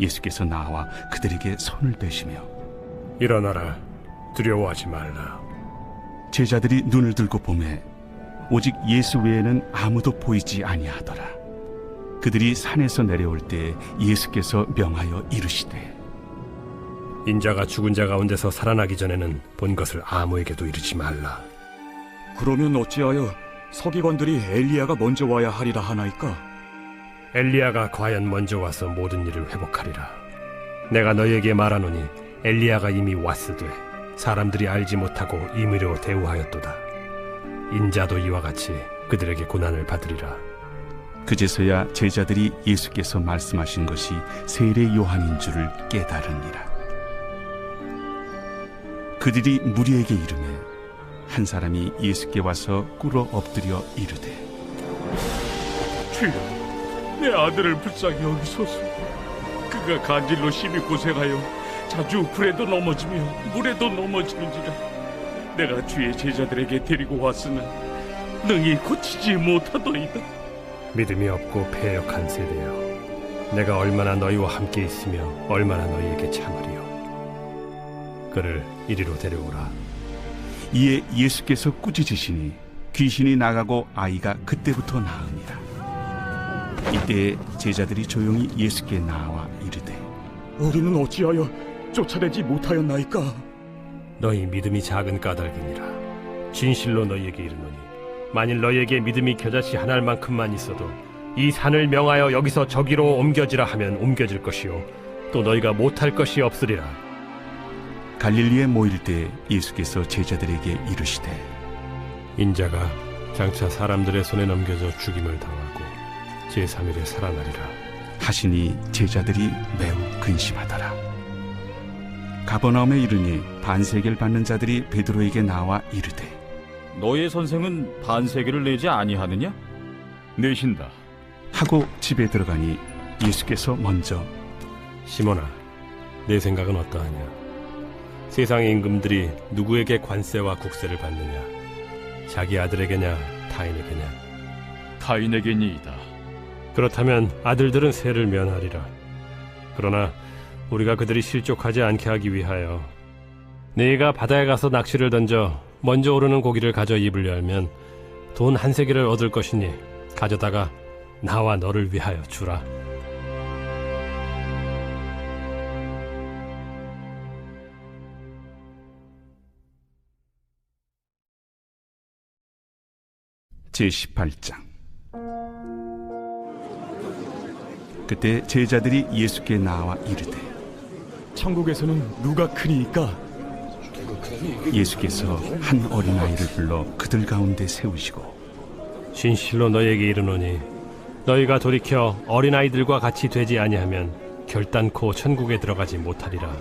예수께서 나와 그들에게 손을 대시며 일어나라, 두려워하지 말라. 제자들이 눈을 들고 보매 오직 예수 외에는 아무도 보이지 아니하더라. 그들이 산에서 내려올 때 예수께서 명하여 이르시되 인자가 죽은 자 가운데서 살아나기 전에는 본 것을 아무에게도 이르지 말라. 그러면 어찌하여 서기관들이 엘리야가 먼저 와야 하리라 하나이까? 엘리야가 과연 먼저 와서 모든 일을 회복하리라. 내가 너희에게 말하노니 엘리야가 이미 왔으되 사람들이 알지 못하고 임의로 대우하였도다. 인자도 이와 같이 그들에게 고난을 받으리라. 그제서야 제자들이 예수께서 말씀하신 것이 세례 요한인 줄을 깨달으니라. 그들이 무리에게 이르매 한 사람이 예수께 와서 꿇어 엎드려 이르되 주여 내 아들을 불쌍히 여기소서. 그가 간질로 심히 고생하여 자주 불에도 넘어지며 물에도 넘어지는지라. 내가 주의 제자들에게 데리고 왔으나 능히 고치지 못하더이다. 믿음이 없고 패역한 세대여, 내가 얼마나 너희와 함께 있으며 얼마나 너희에게 참으리요. 그를 이리로 데려오라. 이에 예수께서 꾸짖으시니 귀신이 나가고 아이가 그때부터 나으니라. 이때 제자들이 조용히 예수께 나와 이르되 우리는 어찌하여 쫓아내지 못하였나이까? 너희 믿음이 작은 까닭이니라. 진실로 너희에게 이르노니 만일 너희에게 믿음이 겨자씨 한 알만큼만 있어도 이 산을 명하여 여기서 저기로 옮겨지라 하면 옮겨질 것이요 또 너희가 못할 것이 없으리라. 갈릴리에 모일 때 예수께서 제자들에게 이르시되 인자가 장차 사람들의 손에 넘겨져 죽임을 당하고 제3일에 살아나리라 하시니 제자들이 매우 근심하더라. 가버나움에 이르니 반세계를 받는 자들이 베드로에게 나와 이르되 너의 선생은 반세계를 내지 아니하느냐? 내신다 하고 집에 들어가니 예수께서 먼저 시몬아, 내 생각은 어떠하냐? 세상의 임금들이 누구에게 관세와 국세를 받느냐? 자기 아들에게냐 타인에게냐? 타인에게니이다. 그렇다면 아들들은 세를 면하리라. 그러나 우리가 그들이 실족하지 않게 하기 위하여 네가 바다에 가서 낚시를 던져 먼저 오르는 고기를 가져 입을 열면 돈 한 세겔을 얻을 것이니 가져다가 나와 너를 위하여 주라. 제18장. 그때 제자들이 예수께 나와 이르되 천국에서는 누가 크니까? 예수께서 한 어린아이를 불러 그들 가운데 세우시고 진실로 너희에게 이르노니 너희가 돌이켜 어린아이들과 같이 되지 아니하면 결단코 천국에 들어가지 못하리라.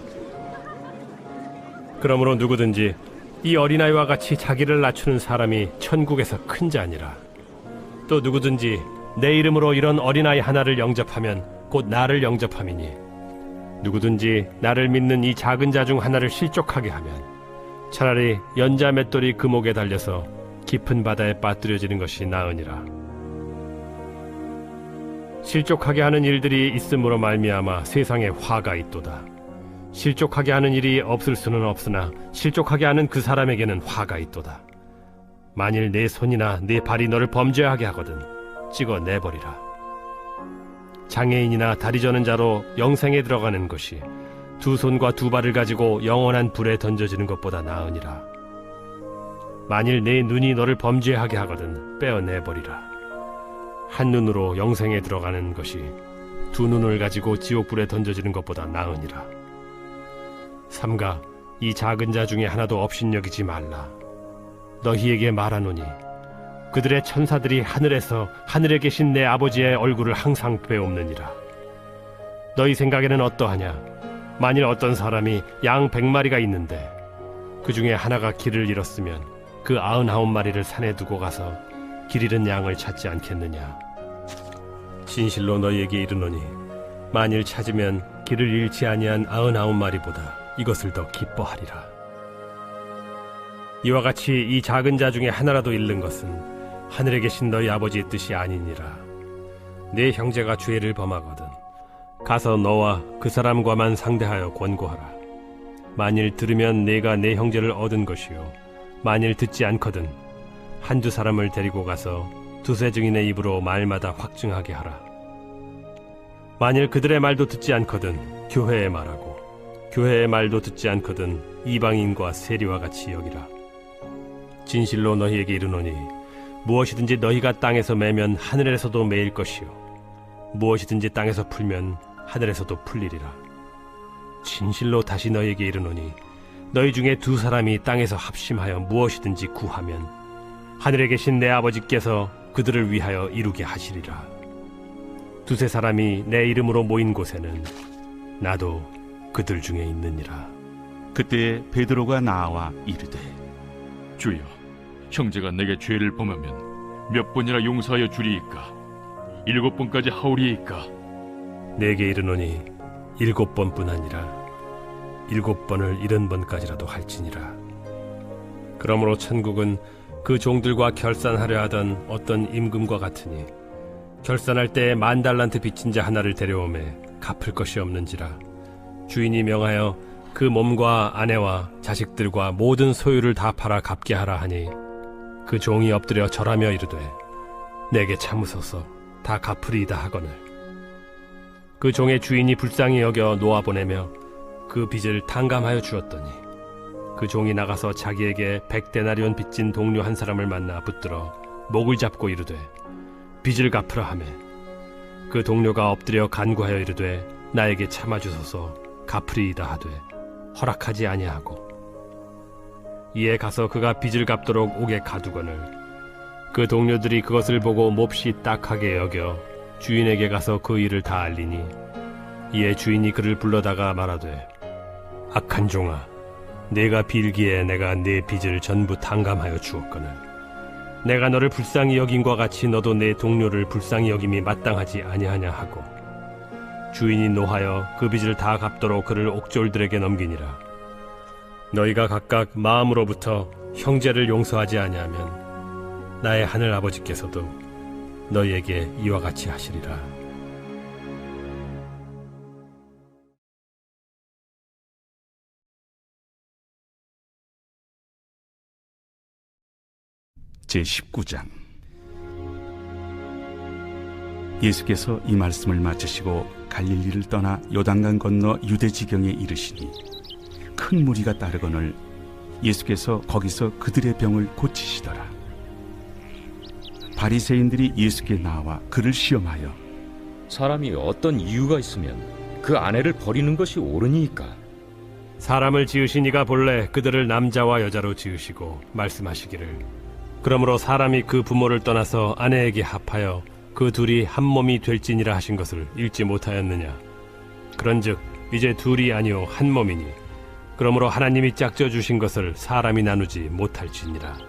그러므로 누구든지 이 어린아이와 같이 자기를 낮추는 사람이 천국에서 큰 자니라. 또 누구든지 내 이름으로 이런 어린아이 하나를 영접하면 곧 나를 영접함이니 누구든지 나를 믿는 이 작은 자 중 하나를 실족하게 하면 차라리 연자 맷돌이 그 목에 달려서 깊은 바다에 빠뜨려지는 것이 나으니라. 실족하게 하는 일들이 있음으로 말미암아 세상에 화가 있도다. 실족하게 하는 일이 없을 수는 없으나 실족하게 하는 그 사람에게는 화가 있도다. 만일 내 손이나 내 발이 너를 범죄하게 하거든 찍어 내버리라. 장애인이나 다리 저는 자로 영생에 들어가는 것이 두 손과 두 발을 가지고 영원한 불에 던져지는 것보다 나으니라. 만일 내 눈이 너를 범죄하게 하거든 빼어내버리라. 한 눈으로 영생에 들어가는 것이 두 눈을 가지고 지옥불에 던져지는 것보다 나으니라. 삼가 이 작은 자 중에 하나도 업신여기지 말라. 너희에게 말하노니 그들의 천사들이 하늘에서 하늘에 계신 내 아버지의 얼굴을 항상 배옵느니라. 너희 생각에는 어떠하냐? 만일 어떤 사람이 양 100마리가 있는데 그 중에 하나가 길을 잃었으면 그 99마리를 산에 두고 가서 길 잃은 양을 찾지 않겠느냐? 진실로 너희에게 이르노니 만일 찾으면 길을 잃지 아니한 99마리보다 이것을 더 기뻐하리라. 이와 같이 이 작은 자 중에 하나라도 잃는 것은 하늘에 계신 너희 아버지의 뜻이 아니니라. 네 형제가 죄를 범하거든 가서 너와 그 사람과만 상대하여 권고하라. 만일 들으면 네가 네 형제를 얻은 것이요 만일 듣지 않거든 한두 사람을 데리고 가서 두세 증인의 입으로 말마다 확증하게 하라. 만일 그들의 말도 듣지 않거든 교회에 말하고 교회의 말도 듣지 않거든 이방인과 세리와 같이 여기라. 진실로 너희에게 이르노니 무엇이든지 너희가 땅에서 매면 하늘에서도 매일 것이요 무엇이든지 땅에서 풀면 하늘에서도 풀리리라. 진실로 다시 너희에게 이르노니 너희 중에 두 사람이 땅에서 합심하여 무엇이든지 구하면 하늘에 계신 내 아버지께서 그들을 위하여 이루게 하시리라. 두세 사람이 내 이름으로 모인 곳에는 나도 그들 중에 있느니라. 그때 베드로가 나와 이르되 주여, 형제가 내게 죄를 범하면 몇 번이나 용서하여 주리이까? 7번까지 하오리이까? 내게 이르노니 7번뿐 아니라 7번을 70번까지라도 할지니라. 그러므로 천국은 그 종들과 결산하려 하던 어떤 임금과 같으니 결산할 때 10,000달란트 빚진 자 하나를 데려오매 갚을 것이 없는지라 주인이 명하여 그 몸과 아내와 자식들과 모든 소유를 다 팔아 갚게 하라 하니 그 종이 엎드려 절하며 이르되 내게 참으소서 다 갚으리이다 하거늘 그 종의 주인이 불쌍히 여겨 놓아보내며 그 빚을 탕감하여 주었더니 그 종이 나가서 자기에게 100데나리온 빚진 동료 한 사람을 만나 붙들어 목을 잡고 이르되 빚을 갚으라 하매 그 동료가 엎드려 간구하여 이르되 나에게 참아주소서 갚으리이다 하되 허락하지 아니하고 이에 가서 그가 빚을 갚도록 옥에 가두거늘 그 동료들이 그것을 보고 몹시 딱하게 여겨 주인에게 가서 그 일을 다 알리니 이에 주인이 그를 불러다가 말하되 악한 종아 네가 빌기에 내가 네 빚을 전부 탕감하여 주었거늘 내가 너를 불쌍히 여김과 같이 너도 내 동료를 불쌍히 여김이 마땅하지 아니하냐 하고 주인이 노하여 그 빚을 다 갚도록 그를 옥졸들에게 넘기니라. 너희가 각각 마음으로부터 형제를 용서하지 아니하면 나의 하늘 아버지께서도 너희에게 이와 같이 하시리라. 제19장. 예수께서 이 말씀을 마치시고 갈릴리를 떠나 요단강 건너 유대 지경에 이르시니 큰 무리가 따르거늘 예수께서 거기서 그들의 병을 고치시더라. 바리새인들이 예수께 나와 그를 시험하여 사람이 어떤 이유가 있으면 그 아내를 버리는 것이 옳으니까. 사람을 지으신 이가 본래 그들을 남자와 여자로 지으시고 말씀하시기를 그러므로 사람이 그 부모를 떠나서 아내에게 합하여 그 둘이 한 몸이 될지니라 하신 것을 읽지 못하였느냐. 그런즉 이제 둘이 아니요 한 몸이니 그러므로 하나님이 짝져 주신 것을 사람이 나누지 못할지니라.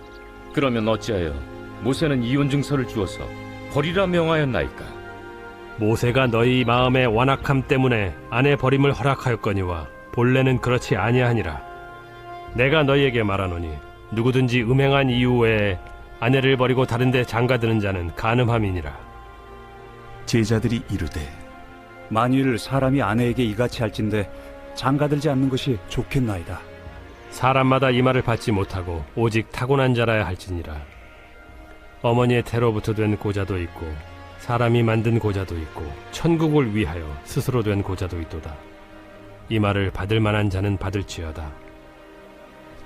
그러면 어찌하여 모세는 이혼 증서를 주어서 버리라 명하였나이까? 모세가 너희 마음의 완악함 때문에 아내 버림을 허락하였거니와 본래는 그렇지 아니하니라. 내가 너희에게 말하노니 누구든지 음행한 이유 외에 아내를 버리고 다른 데 장가드는 자는 간음함이니라. 제자들이 이르되 만일 사람이 아내에게 이같이 할진대 장가들지 않는 것이 좋겠나이다. 사람마다 이 말을 받지 못하고 오직 타고난 자라야 할지니라. 어머니의 태로부터 된 고자도 있고 사람이 만든 고자도 있고 천국을 위하여 스스로 된 고자도 있도다. 이 말을 받을 만한 자는 받을지어다.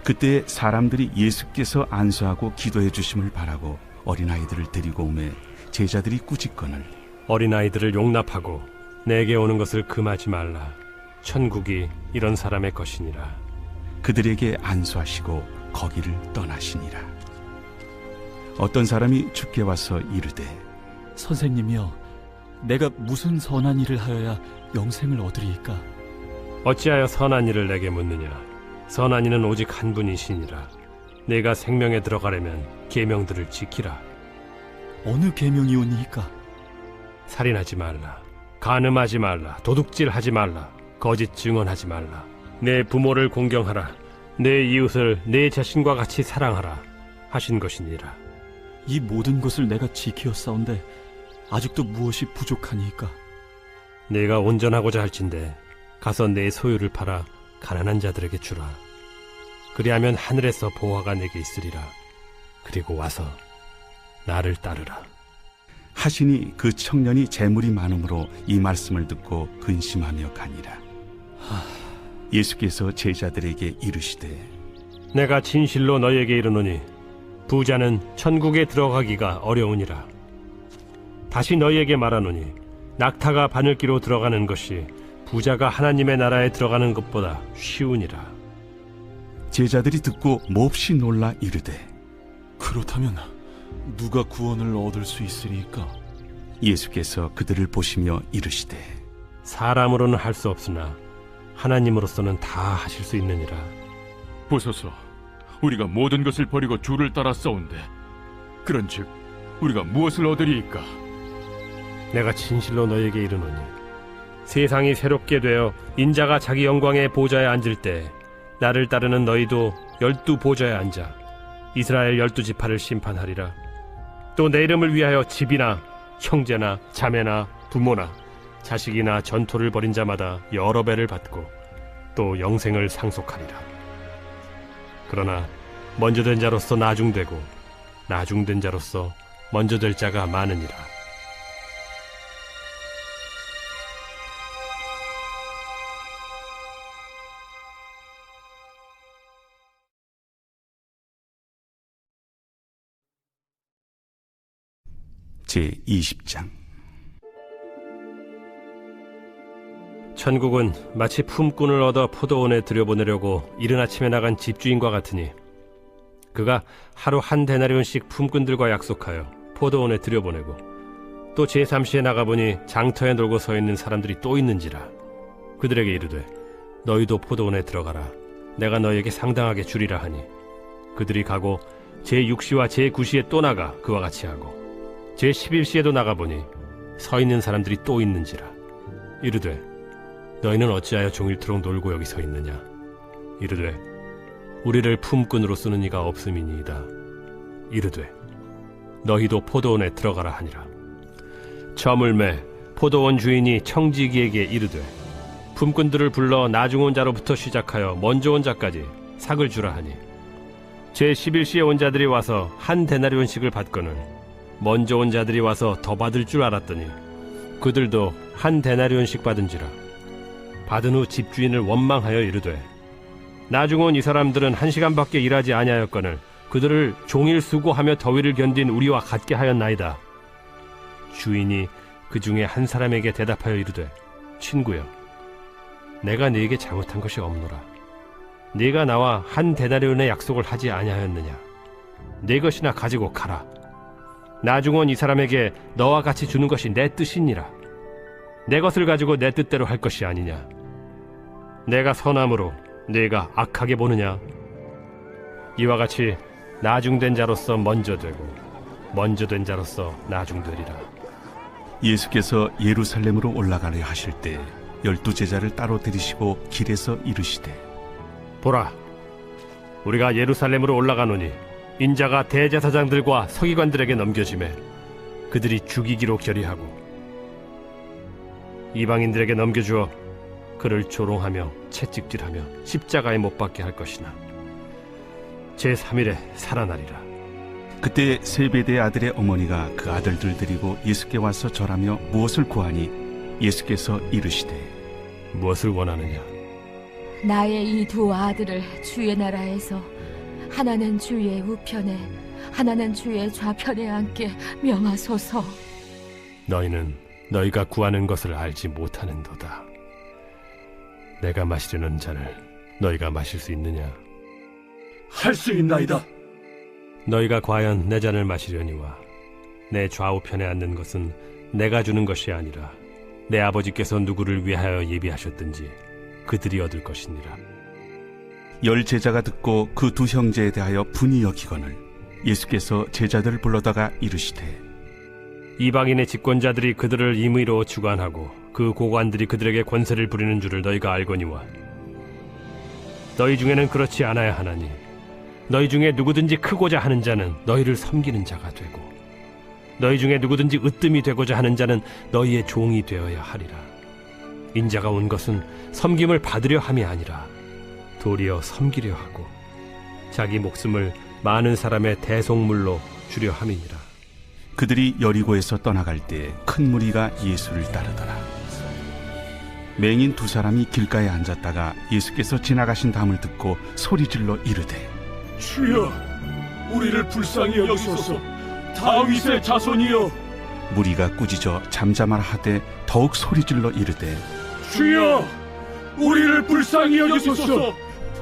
그때 사람들이 예수께서 안수하고 기도해 주심을 바라고 어린아이들을 데리고 오매 제자들이 꾸짖거늘 어린아이들을 용납하고 내게 오는 것을 금하지 말라. 천국이 이런 사람의 것이니라. 그들에게 안수하시고 거기를 떠나시니라. 어떤 사람이 주께 와서 이르되 선생님이여, 내가 무슨 선한 일을 하여야 영생을 얻으리이까? 어찌하여 선한 일을 내게 묻느냐. 선한 이는 오직 한 분이시니라. 내가 생명에 들어가려면 계명들을 지키라. 어느 계명이오니이까? 살인하지 말라, 간음하지 말라, 도둑질하지 말라, 거짓 증언하지 말라, 내 부모를 공경하라, 내 이웃을 내 자신과 같이 사랑하라 하신 것이니라. 이 모든 것을 내가 지키었사온데 아직도 무엇이 부족하니이까? 내가 온전하고자 할진대 가서 내 소유를 팔아 가난한 자들에게 주라. 그리하면 하늘에서 보화가 내게 있으리라. 그리고 와서 나를 따르라. 하시니 그 청년이 재물이 많음으로 이 말씀을 듣고 근심하며 가니라. 예수께서 제자들에게 이르시되 내가 진실로 너희에게 이르노니 부자는 천국에 들어가기가 어려우니라. 다시 너희에게 말하노니 낙타가 바늘기로 들어가는 것이 부자가 하나님의 나라에 들어가는 것보다 쉬우니라. 제자들이 듣고 몹시 놀라 이르되 그렇다면 누가 구원을 얻을 수 있으리까? 예수께서 그들을 보시며 이르시되 사람으로는 할 수 없으나 하나님으로서는 다 하실 수 있느니라. 보소서, 우리가 모든 것을 버리고 주를 따라 싸운데 그런즉 우리가 무엇을 얻으리이까? 내가 진실로 너에게 이르노니 세상이 새롭게 되어 인자가 자기 영광의 보좌에 앉을 때 나를 따르는 너희도 12 보좌에 앉아 이스라엘 12지파를 심판하리라. 또 내 이름을 위하여 집이나 형제나 자매나 부모나 자식이나 전토를 벌인 자마다 여러 배를 받고 또 영생을 상속하리라. 그러나 먼저 된 자로서 나중되고 나중된 자로서 먼저 될 자가 많으니라. 제20장 천국은 마치 품꾼을 얻어 포도원에 들여보내려고 이른 아침에 나간 집주인과 같으니 그가 하루 한 데나리온씩 품꾼들과 약속하여 포도원에 들여보내고 또 제3시에 나가보니 장터에 놀고 서 있는 사람들이 또 있는지라. 그들에게 이르되 너희도 포도원에 들어가라. 내가 너희에게 상당하게 주리라 하니 그들이 가고 제6시와 제9시에 또 나가 그와 같이 하고 제11시에도 나가보니 서 있는 사람들이 또 있는지라. 이르되 너희는 어찌하여 종일토록 놀고 여기 서 있느냐. 이르되 우리를 품꾼으로 쓰는 이가 없음이니이다. 이르되 너희도 포도원에 들어가라 하니라. 저물매 포도원 주인이 청지기에게 이르되 품꾼들을 불러 나중 온 자로부터 시작하여 먼저 온 자까지 삭을 주라 하니 제11시에 온 자들이 와서 한 데나리온씩을 받거늘 먼저 온 자들이 와서 더 받을 줄 알았더니 그들도 한 데나리온씩 받은지라. 받은 후 집주인을 원망하여 이르되 나중 온 이 사람들은 1시간밖에 일하지 아니하였거늘 그들을 종일 수고하며 더위를 견딘 우리와 같게 하였나이다. 주인이 그 중에 한 사람에게 대답하여 이르되, 친구여, 내가 네게 잘못한 것이 없노라. 네가 나와 한 데나리온의 약속을 하지 아니하였느냐? 네 것이나 가지고 가라. 나중은 이 사람에게 너와 같이 주는 것이 내 뜻이니라. 내 것을 가지고 내 뜻대로 할 것이 아니냐? 내가 선함으로 네가 악하게 보느냐? 이와 같이 나중된 자로서 먼저 되고 먼저 된 자로서 나중되리라. 예수께서 예루살렘으로 올라가려 하실 때 12제자를 따로 들이시고 길에서 이르시되, 보라, 우리가 예루살렘으로 올라가노니 인자가 대제사장들과 서기관들에게 넘겨지매 그들이 죽이기로 결의하고 이방인들에게 넘겨주어 그를 조롱하며 채찍질하며 십자가에 못 박게 할 것이나 제3일에 살아나리라. 그때 세베대의 아들의 어머니가 그 아들들 데리고 예수께 와서 절하며 무엇을 구하니 예수께서 이르시되, 무엇을 원하느냐? 나의 이 두 아들을 주의 나라에서 하나는 주의 우편에 하나는 주의 좌편에 앉게 명하소서. 너희는 너희가 구하는 것을 알지 못하는도다. 내가 마시려는 잔을 너희가 마실 수 있느냐? 할 수 있나이다. 너희가 과연 내 잔을 마시려니와 내 좌우편에 앉는 것은 내가 주는 것이 아니라 내 아버지께서 누구를 위하여 예비하셨든지 그들이 얻을 것이니라. 10제자가 듣고 그 두 형제에 대하여 분이 여기거늘 예수께서 제자들을 불러다가 이르시되, 이방인의 집권자들이 그들을 임의로 주관하고 그 고관들이 그들에게 권세를 부리는 줄을 너희가 알거니와 너희 중에는 그렇지 않아야 하나니 너희 중에 누구든지 크고자 하는 자는 너희를 섬기는 자가 되고 너희 중에 누구든지 으뜸이 되고자 하는 자는 너희의 종이 되어야 하리라. 인자가 온 것은 섬김을 받으려 함이 아니라 도리어 섬기려 하고 자기 목숨을 많은 사람의 대속물로 주려 함이니라. 그들이 여리고에서 떠나갈 때 큰 무리가 예수를 따르더라. 맹인 두 사람이 길가에 앉았다가 예수께서 지나가신 다음을 듣고 소리질러 이르되, 주여, 우리를 불쌍히 여기소서. 다윗의 자손이여. 무리가 꾸짖어 잠잠하라 하되 더욱 소리질러 이르되, 주여, 우리를 불쌍히 여기소서.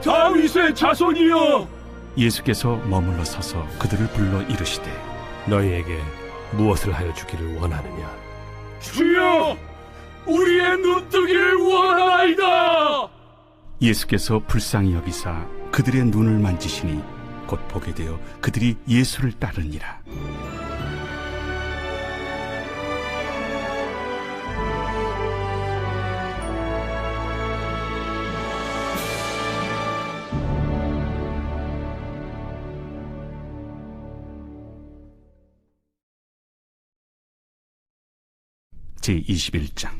다윗의 자손이여. 예수께서 머물러 서서 그들을 불러 이르시되, 너희에게 무엇을 하여 주기를 원하느냐? 주여, 우리의 눈뜨기를 원하나이다. 예수께서 불쌍히 여기사 그들의 눈을 만지시니 곧 보게 되어 그들이 예수를 따르니라. 제21장.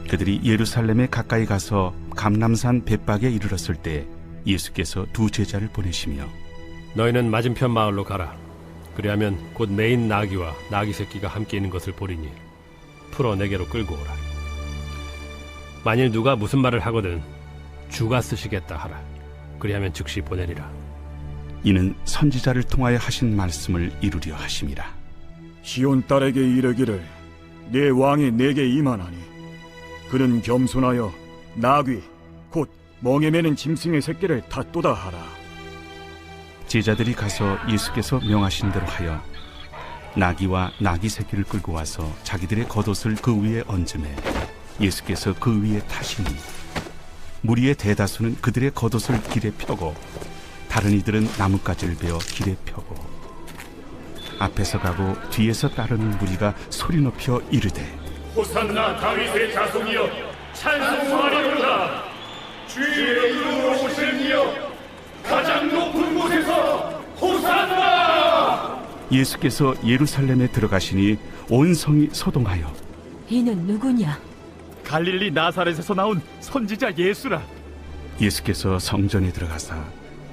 그들이 예루살렘에 가까이 가서 감람산 벳박에 이르렀을 때 예수께서 두 제자를 보내시며, 너희는 맞은편 마을로 가라. 그리하면 곧 매인 나귀와 나귀 새끼가 함께 있는 것을 보리니 풀어 내게로 끌고 오라. 만일 누가 무슨 말을 하거든 주가 쓰시겠다 하라. 그리하면 즉시 보내리라. 이는 선지자를 통하여 하신 말씀을 이루려 하심이라. 시온 딸에게 이르기를 내 왕이 내게 임하나니 그는 겸손하여 나귀 곧 멍에 매는 짐승의 새끼를 닫도다 하라. 제자들이 가서 예수께서 명하신 대로 하여 나귀와 나귀 새끼를 끌고 와서 자기들의 겉옷을 그 위에 얹으매 예수께서 그 위에 타시니 무리의 대다수는 그들의 겉옷을 길에 펴고 다른 이들은 나뭇가지를 베어 길에 펴고 앞에서 가고 뒤에서 따르는 무리가 소리 높여 이르되, 호산나 다윗의 자손이여 찬송하리로다. 주의 이름으로 오시니여 가장 높은 곳에서 호산나. 예수께서 예루살렘에 들어가시니 온 성이 소동하여, 이는 누구냐? 갈릴리 나사렛에서 나온 선지자 예수라. 예수께서 성전에 들어가사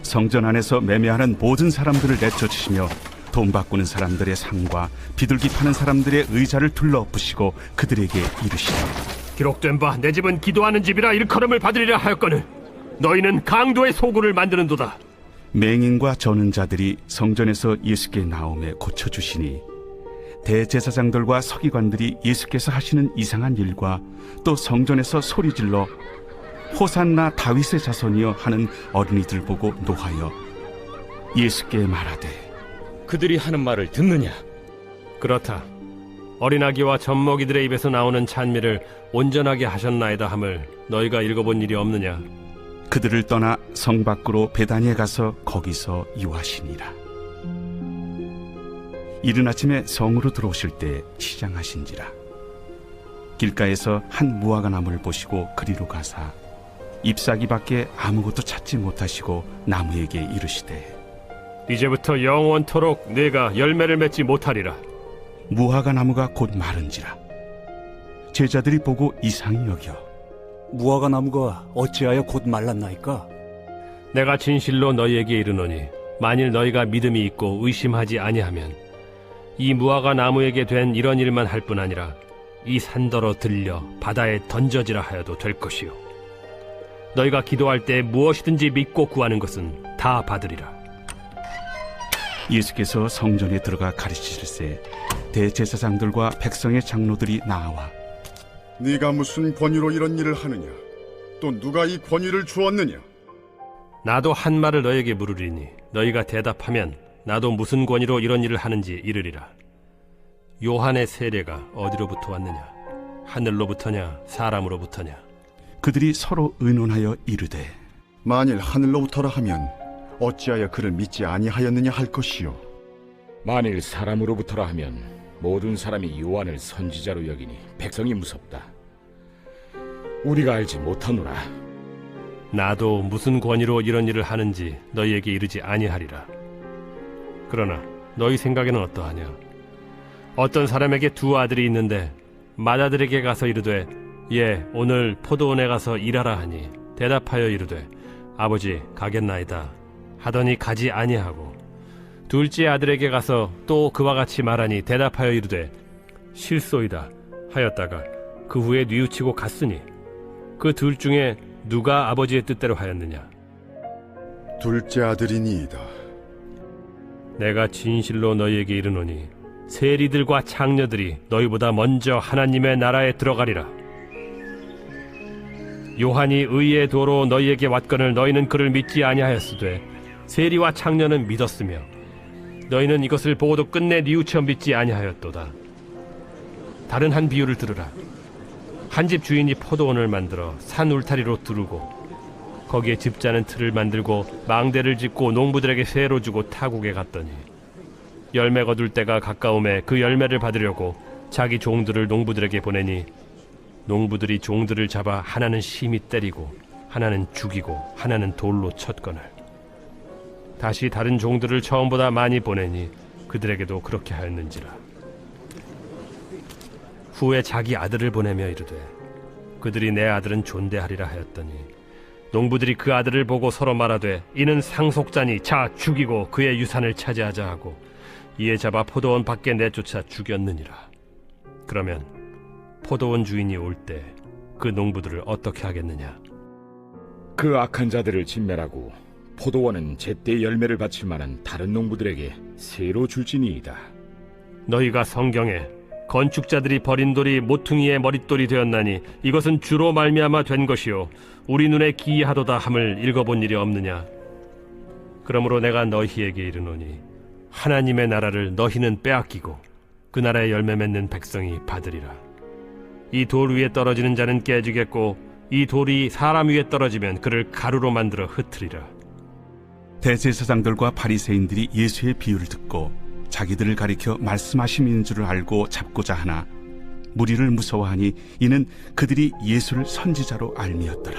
성전 안에서 매매하는 모든 사람들을 내쫓으시며 돈 바꾸는 사람들의 상과 비둘기 파는 사람들의 의자를 둘러엎으시고 그들에게 이르시되, 기록된 바 내 집은 기도하는 집이라 일컬음을 받으리라 하였거늘 너희는 강도의 소굴을 만드는도다. 맹인과 저는 자들이 성전에서 예수께 나오매 고쳐주시니 대제사장들과 서기관들이 예수께서 하시는 이상한 일과 또 성전에서 소리질러 호산나 다윗의 자손이여 하는 어린이들 보고 노하여 예수께 말하되 그들이 하는 말을 듣느냐? 그렇다. 어린아기와 젖먹이들의 입에서 나오는 찬미를 온전하게 하셨나이다 함을 너희가 읽어본 일이 없느냐? 그들을 떠나 성 밖으로 베다니에 가서 거기서 유하시니라. 이른 아침에 성으로 들어오실 때 시장하신지라. 길가에서 한 무화과 나무를 보시고 그리로 가사 잎사귀밖에 아무것도 찾지 못하시고 나무에게 이르시되 이제부터 영원토록 네가 열매를 맺지 못하리라. 무화과 나무가 곧 마른지라. 제자들이 보고 이상히 여겨 무화과 나무가 어찌하여 곧 말랐나이까? 내가 진실로 너희에게 이르노니 만일 너희가 믿음이 있고 의심하지 아니하면 이 무화과 나무에게 된 이런 일만 할 뿐 아니라 이 산더러 들려 바다에 던져지라 하여도 될 것이요 너희가 기도할 때 무엇이든지 믿고 구하는 것은 다 받으리라. 예수께서 성전에 들어가 가르치실세 대제사장들과 백성의 장로들이 나와 네가 무슨 권위로 이런 일을 하느냐? 또 누가 이 권위를 주었느냐? 나도 한 말을 너에게 물으리니 너희가 대답하면 나도 무슨 권위로 이런 일을 하는지 이르리라. 요한의 세례가 어디로부터 왔느냐? 하늘로부터냐 사람으로부터냐? 그들이 서로 의논하여 이르되 만일 하늘로부터라 하면 어찌하여 그를 믿지 아니하였느냐 할 것이요 만일 사람으로부터라 하면 모든 사람이 요한을 선지자로 여기니 백성이 무섭다. 우리가 알지 못하노라. 나도 무슨 권위로 이런 일을 하는지 너희에게 이르지 아니하리라. 그러나 너희 생각에는 어떠하냐? 어떤 사람에게 두 아들이 있는데 맏아들에게 가서 이르되 예 오늘 포도원에 가서 일하라 하니 대답하여 이르되 아버지 가겠나이다 하더니 가지 아니하고 둘째 아들에게 가서 또 그와 같이 말하니 대답하여 이르되 실소이다 하였다가 그 후에 뉘우치고 갔으니 그 둘 중에 누가 아버지의 뜻대로 하였느냐? 둘째 아들이니이다. 내가 진실로 너희에게 이르노니 세리들과 창녀들이 너희보다 먼저 하나님의 나라에 들어가리라. 요한이 의의 도로 너희에게 왔거늘 너희는 그를 믿지 아니하였으되 세리와 창녀는 믿었으며 너희는 이것을 보고도 끝내 뉘우쳐 믿지 아니하였도다. 다른 한 비유를 들으라. 한 집 주인이 포도원을 만들어 산 울타리로 두르고 거기에 집자는 틀을 만들고 망대를 짓고 농부들에게 세로 주고 타국에 갔더니 열매 거둘 때가 가까움에 그 열매를 받으려고 자기 종들을 농부들에게 보내니 농부들이 종들을 잡아 하나는 심히 때리고 하나는 죽이고 하나는 돌로 쳤거늘 다시 다른 종들을 처음보다 많이 보내니 그들에게도 그렇게 하였는지라. 후에 자기 아들을 보내며 이르되 그들이 내 아들은 존대하리라 하였더니 농부들이 그 아들을 보고 서로 말하되 이는 상속자니 자 죽이고 그의 유산을 차지하자 하고 이에 잡아 포도원 밖에 내쫓아 죽였느니라. 그러면 포도원 주인이 올 때 그 농부들을 어떻게 하겠느냐? 그 악한 자들을 진멸하고 포도원은 제때 열매를 바칠 만한 다른 농부들에게 새로 줄지니이다. 너희가 성경에 건축자들이 버린 돌이 모퉁이의 머릿돌이 되었나니 이것은 주로 말미암아 된 것이요 우리 눈에 기이하도다 함을 읽어본 일이 없느냐? 그러므로 내가 너희에게 이르노니 하나님의 나라를 너희는 빼앗기고 그 나라의 열매 맺는 백성이 받으리라. 이 돌 위에 떨어지는 자는 깨지겠고 이 돌이 사람 위에 떨어지면 그를 가루로 만들어 흩으리라. 대제사장들과 바리새인들이 예수의 비유를 듣고 자기들을 가리켜 말씀하심인 줄을 알고 잡고자 하나 무리를 무서워하니 이는 그들이 예수를 선지자로 알미었더라.